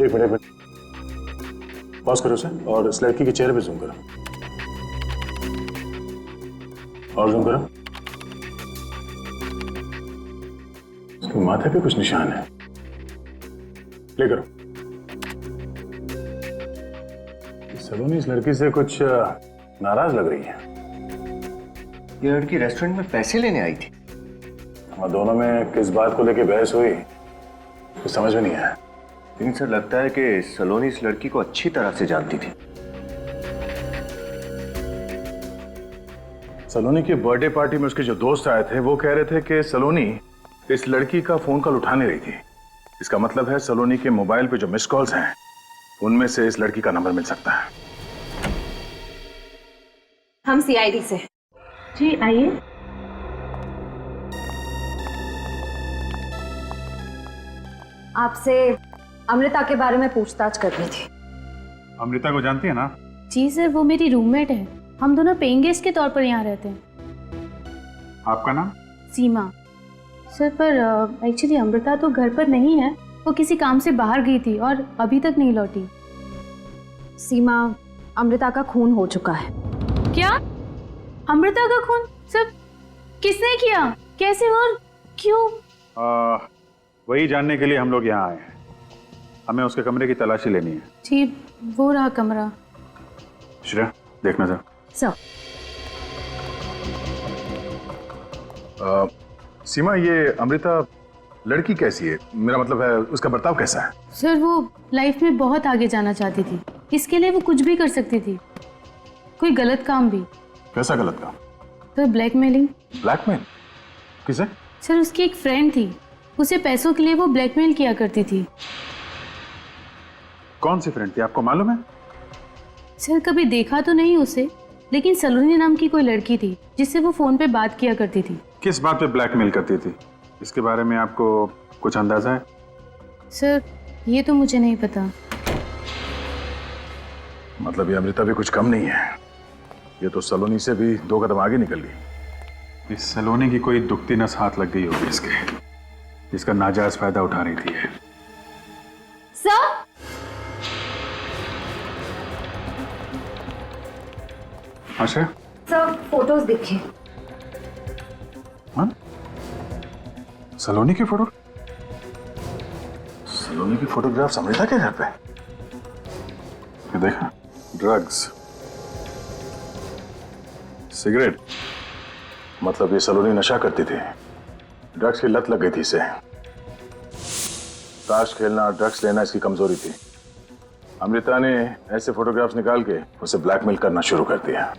एक मिनट, पॉज करो सर और इस लड़की के चेहरे पे जूम करो और जूम करो। उसके माथे पे कुछ निशान है, प्ले करो। सलोनी इस लड़की से कुछ नाराज लग रही है। ये लड़की रेस्टोरेंट में पैसे लेने आई थी। हम दोनों में किस बात को लेके बहस हुई कुछ समझ में नहीं आया। लेकिन सर, लगता है कि सलोनी इस लड़की को अच्छी तरह से जानती थी। सलोनी की बर्थडे पार्टी में उसके जो दोस्त आए थे वो कह रहे थे कि सलोनी इस लड़की का फोन कॉल उठा नहीं रही थी इसका मतलब है सलोनी के मोबाइल पे जो मिस कॉल्स हैं उनमें से इस लड़की का नंबर मिल सकता है। हम सीआईडी से। जी आइए। आपसे अमृता के बारे में पूछताछ करनी थी। अमृता को जानती है ना? जी सर, वो मेरी रूममेट है। हम दोनों पेइंग गेस्ट के तौर पर यहाँ रहते हैं। आपका नाम? सीमा। सर पर एक्चुअली अमृता तो घर पर नहीं है, वो किसी काम से बाहर गई थी और अभी तक नहीं लौटी। सीमा, अमृता का खून हो चुका है। क्या? अमृता का खून? सर किसने किया, कैसे और क्यों? वही जानने के लिए हम लोग यहाँ आए हैं। हमें उसके कमरे की तलाशी लेनी है। जी वो रहा कमरा। श्रेया देखना सर। सर। सीमा, ये अमृता लड़की कैसी है? मेरा मतलब है उसका बर्ताव कैसा है? सर वो लाइफ में बहुत आगे जाना चाहती थी, इसके लिए वो कुछ भी कर सकती थी, कोई गलत काम भी। कैसा गलत काम? तो ब्लैकमेलिंग। ब्लैकमेल? किसे? सर उसकी एक फ्रेंड थी, उसे पैसों के लिए वो ब्लैकमेल किया करती थी। कौन सी फ्रेंड थी, आपको मालूम है? सर कभी देखा तो नहीं उसे, लेकिन सलोनी नाम की कोई लड़की थी जिससे वो फोन पे बात किया करती थी। किस बात पे ब्लैकमेल करती थी, इसके बारे में आपको कुछ अंदाजा है? सर ये तो मुझे नहीं पता। मतलब ये अमृता भी कुछ कम नहीं है, ये तो सलोनी से भी 2 कदम आगे निकल गई। इस सलोनी की कोई दुखती नस हाथ लग गई होगी इसके, जिसका नाजायज फायदा उठा रही थी। सर आशा, सर फोटोज देखिए। हाँ? सलोनी की फोटो? सलोनी की फोटोग्राफ्स अमृता के घर पे? ये देखा, ड्रग्स, सिगरेट, मतलब ये सलोनी नशा करती थी, ड्रग्स की लत लग गई थी इसे। ताश खेलना और ड्रग्स लेना इसकी कमजोरी थी। अमृता ने ऐसे फोटोग्राफ्स निकाल के उसे ब्लैकमेल करना शुरू कर दिया।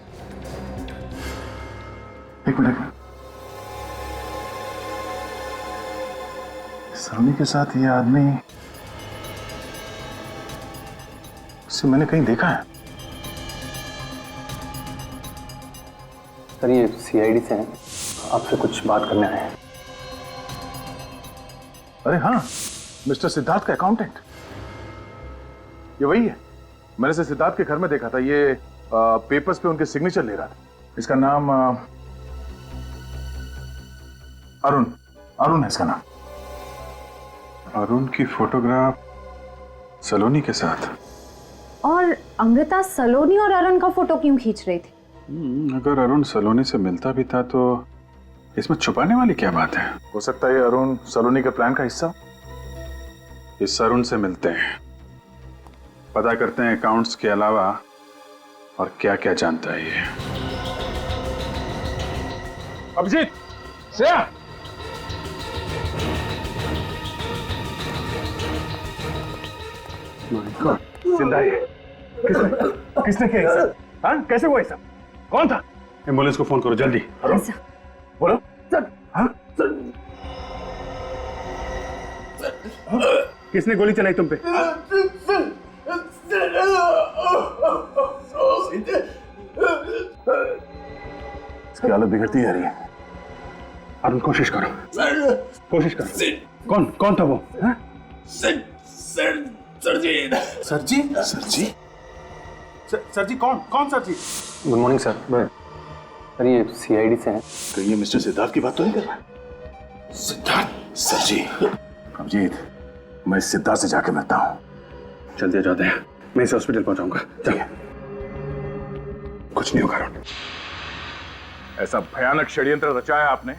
एक मिनट, सलोनी के साथ ये आदमी, इसे मैंने कहीं देखा है। सर ये सीआईडी से हैं, आपसे कुछ बात करने आए हैं। अरे हाँ, मिस्टर सिद्धार्थ का अकाउंटेंट, ये वही है। मैंने इसे सिद्धार्थ के घर में देखा था, ये पेपर्स पे उनके सिग्नेचर ले रहा था। इसका नाम अरुण है इसका नाम। अरुण की फोटोग्राफ सलोनी के साथ। और अमृता सलोनी और अरुण का फोटो क्यों खींच रही थी? अगर अरुण सलोनी से मिलता भी था तो इसमें छुपाने वाली क्या बात है? हो सकता है अरुण सलोनी के प्लान का हिस्सा। इस अरुण से मिलते हैं, पता करते हैं अकाउंट्स के अलावा और क्या क्या जानता है ये। अभिजीत, श्रेया, जिंदा है। किसने किया ऐसा? हाँ, कैसे हुआ ऐसा? कौन था? एम्बुलेंस को फोन करो जल्दी। बोलो सर। हाँ सर। किसने गोली चलाई तुम पे? इसकी हालत बिगड़ती जा रही है। अरुण, कोशिश करो, कोशिश करो। कौन था वो? सर जी कौन sir ji? Good morning sir. Sir ये सीआईडी से हैं। तो ये मिस्टर सिद्धार्थ की बात तो नहीं कर रहा? सिद्धार्थ? सर जी, अभिजीत, मैं सिद्धार्थ से जाके मिलता हूँ। जल्दी आ जाते हैं, मैं इसे हॉस्पिटल पहुंचाऊंगा। चलिए। कुछ नहीं होगा अरुण। ऐसा भयानक षड्यंत्र रचाया आपने,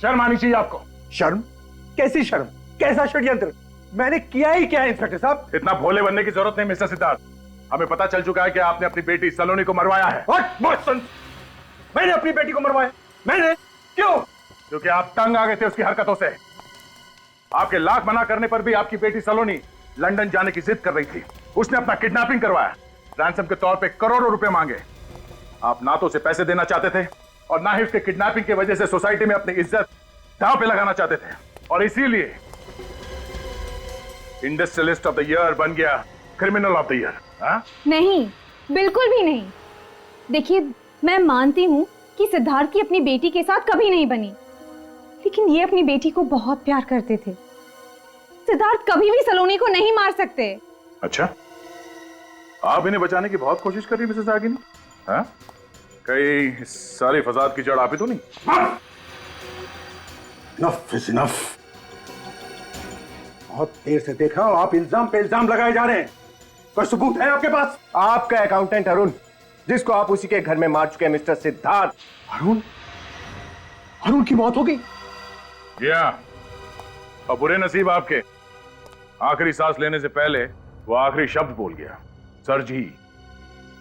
शर्म आनी चाहिए आपको। शर्म? कैसी शर्म? कैसा षड्यंत्र? मैंने किया ही क्या है इंस्पेक्टर साहब? इतना भोले बनने की जरूरत नहीं मिस्टर सिद्धार्थ। हमें पता चल चुका है कि आपने अपनी बेटी सलोनी को मरवाया है। मैंने अपनी बेटी को मरवाया? मैंने? क्यों? क्योंकि आप तंग आ गए थे उसकी हरकतों से। आपके लाख मना करने पर भी आपकी बेटी सलोनी लंदन जाने की जिद कर रही थी। उसने अपना किडनैपिंग करवाया, रैंसम के तौर पे करोड़ों रुपए मांगे। आप ना तो उसे पैसे देना चाहते थे और ना ही उसके किडनैपिंग की वजह से सोसाइटी में अपनी इज्जत दांव पे लगाना चाहते थे। और इसीलिए इंडस्ट्रियलिस्ट ऑफ द ईयर बन गया क्रिमिनल ऑफ द ईयर। हाँ? नहीं, बिल्कुल भी नहीं। देखिए, मैं मानती हूँ कि सिद्धार्थ की अपनी बेटी के साथ कभी नहीं बनी, लेकिन ये अपनी बेटी को बहुत प्यार करते थे। सिद्धार्थ कभी भी सलोनी को नहीं मार सकते। अच्छा, आप इन्हें बचाने की बहुत कोशिश कर रही मिसेस आगिनी? हाँ? कहीं इस सारी फसाद की जड़ आप ही तो नहीं? Enough is enough। बहुत देर से देख रहा हूं आप इल्जाम पे इल्जाम लगाए जा रहे हैं। कोई सबूत है आपके पास? आपका अकाउंटेंट अरुण, जिसको आप उसी के घर में मार चुके हैं, मिस्टर सिद्धार्थ। अरुण की मौत हो गई? और बुरे नसीब आपके, आखिरी सांस लेने से पहले वो आखिरी शब्द बोल गया, सर जी,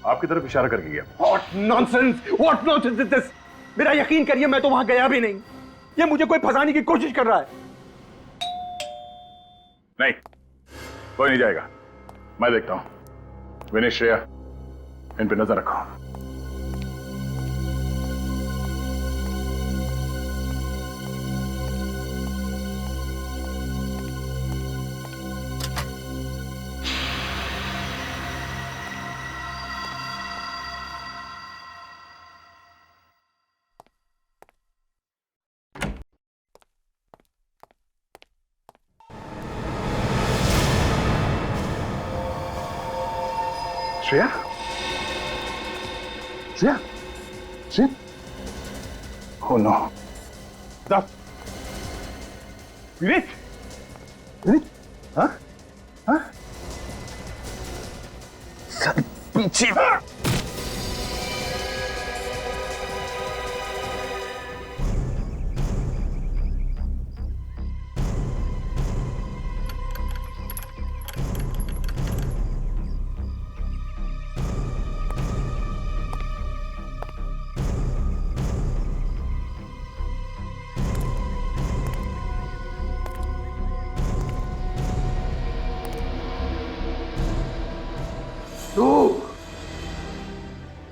आपकी तरफ इशारा करके गया। What nonsense is this? मेरा यकीन करिए, मैं तो वहां गया भी नहीं। ये मुझे कोई फंसाने की कोशिश कर रहा है। नहीं, कोई नहीं जाएगा, मैं देखता हूं। विनेश, श्रेया, इन पे नजर रखो। श्रेया, श्रेया, श्रेया, oh no, विवेक, विवेक, हाँ, हाँ, सब पीछे।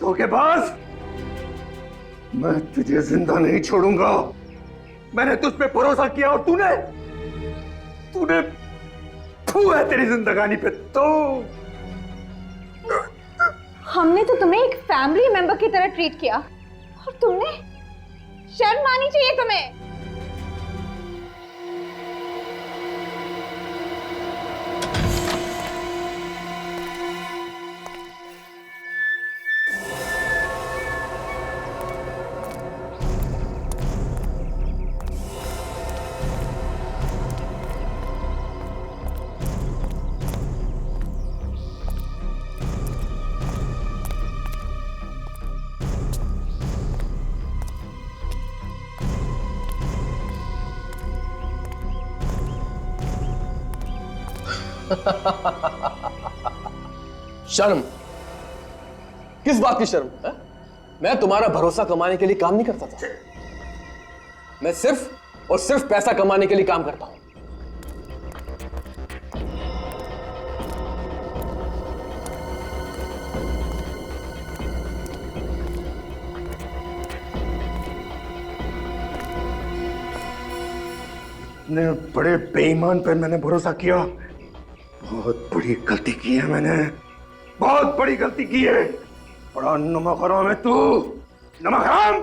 धोखेबाज, मैं तुझे जिंदा नहीं छोड़ूंगा। मैंने तुझ पे भरोसा किया और तूने फू है तेरी जिंदगानी पे। तो हमने तो तुम्हें एक फैमिली मेंबर की तरह ट्रीट किया और तुमने, शर्म आनी चाहिए तुम्हें। शर्म? किस बात की शर्म है? मैं तुम्हारा भरोसा कमाने के लिए काम नहीं करता था। मैं सिर्फ और सिर्फ पैसा कमाने के लिए काम करता हूं। इतने बड़े बेईमान पर मैंने भरोसा किया। बहुत बड़ी गलती की है मैंने, बहुत बड़ी गलती की है। बड़ा नमक हराम है तू, नमक हराम।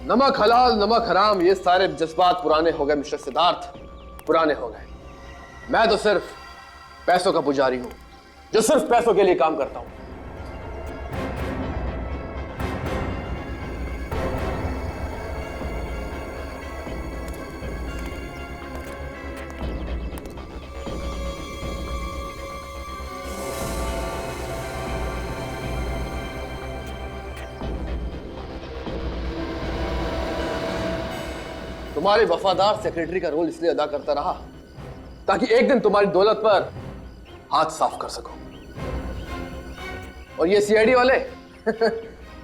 नमक हलाल नमक हराम, ये सारे जज्बात पुराने हो गए मिस्टर सिद्धार्थ, पुराने हो गए। मैं तो सिर्फ पैसों का पुजारी हूं, जो सिर्फ पैसों के लिए काम करता हूं। तुम्हारे वफादार सेक्रेटरी का रोल इसलिए अदा करता रहा ताकि एक दिन तुम्हारी दौलत पर हाथ साफ कर सकूं। और ये सीआईडी वाले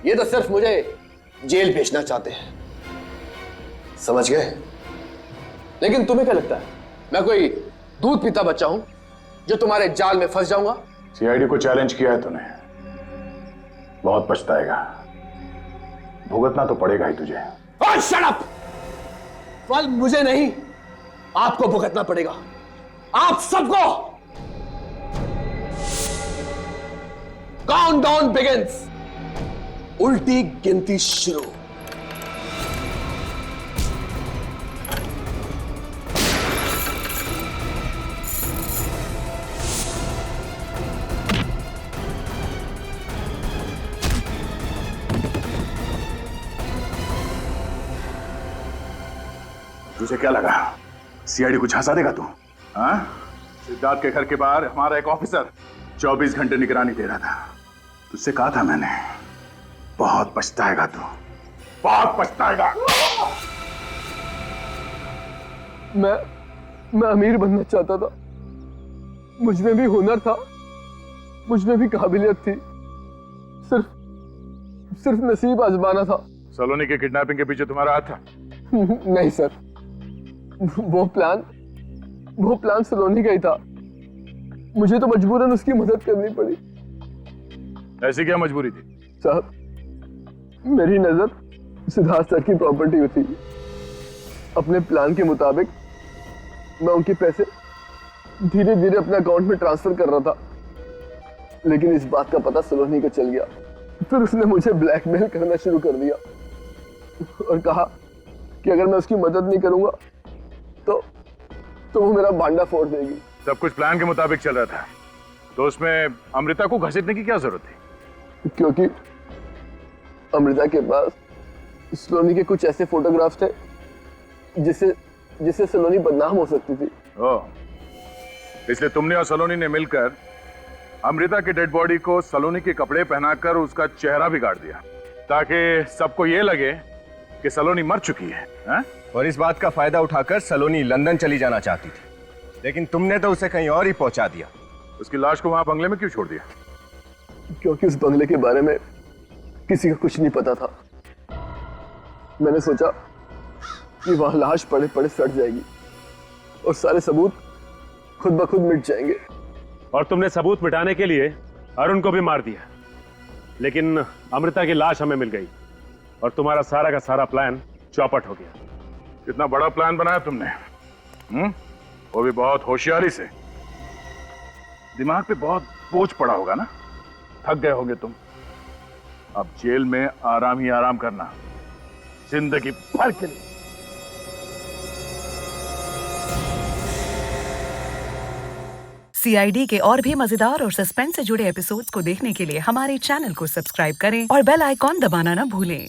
ये तो सिर्फ मुझे जेल भेजना चाहते हैं, समझ गए? लेकिन तुम्हें क्या लगता है मैं कोई दूध पीता बच्चा हूं जो तुम्हारे जाल में फंस जाऊंगा? सीआईडी को चैलेंज किया है तूने, बहुत पछताएगा, भुगतना तो पड़ेगा ही तुझे। Shut up! फल मुझे नहीं, आपको भुगतना पड़ेगा, आप सबको। काउंटडाउन बिगिंस, उल्टी गिनती शुरू। तुझे क्या लगा सीआईडी को झांसा देगा तू? हाँ? सिद्धार्थ के घर के बाहर हमारा एक ऑफिसर 24 घंटे निगरानी दे रहा था। तुझसे कहा था मैंने, बहुत पछताएगा तू, बहुत पछताएगा। मैं अमीर बनना चाहता था, मुझ में भी हुनर था, मुझ में भी काबिलियत थी, सिर्फ नसीब आजमाना था। सलोनी के किडनैपिंग के पीछे तुम्हारा हाथ था? नहीं सर, वो प्लान सलोनी का ही था। मुझे तो मजबूरन उसकी मदद करनी पड़ी। ऐसी क्या मजबूरी थी? साहब, मेरी नजर सिद्धार्थ सर की प्रॉपर्टी में थी। अपने प्लान के मुताबिक मैं उनके पैसे धीरे धीरे अपने अकाउंट में ट्रांसफर कर रहा था, लेकिन इस बात का पता सलोनी को चल गया। फिर उसने मुझे ब्लैकमेल करना शुरू कर दिया और कहा कि अगर मैं उसकी मदद नहीं करूंगा तो वो मेरा भांडा फोड़ देगी। सब कुछ प्लान के मुताबिक चल रहा था, तो उसमें अमृता को घसीटने की क्या जरूरत थी? क्योंकि अमृता के पास सलोनी के कुछ ऐसे फोटोग्राफ्स थे जिससे सलोनी बदनाम हो सकती थी। ओह, इसलिए तुमने और सलोनी ने मिलकर अमृता के डेड बॉडी को सलोनी के कपड़े पहनाकर उसका चेहरा बिगाड़ दिया, ताकि सबको ये लगे कि सलोनी मर चुकी है। और इस बात का फायदा उठाकर सलोनी लंदन चली जाना चाहती थी, लेकिन तुमने तो उसे कहीं और ही पहुंचा दिया। उसकी लाश को वहां बंगले में क्यों छोड़ दिया? क्योंकि उस बंगले के बारे में किसी को कुछ नहीं पता था। मैंने सोचा कि वहां लाश पड़े पड़े सड़ जाएगी और सारे सबूत खुद ब खुद मिट जाएंगे। और तुमने सबूत मिटाने के लिए अरुण को भी मार दिया, लेकिन अमृता की लाश हमें मिल गई और तुम्हारा सारा का सारा प्लान चौपट हो गया। कितना बड़ा प्लान बनाया तुमने, वो भी बहुत होशियारी से। दिमाग पे बहुत बोझ पड़ा होगा ना, थक गए होगे तुम। अब जेल में आराम ही आराम करना, जिंदगी भर के लिए। सीआईडी के और भी मजेदार और सस्पेंस से जुड़े एपिसोड्स को देखने के लिए हमारे चैनल को सब्सक्राइब करें और बेल आइकॉन दबाना ना भूलें।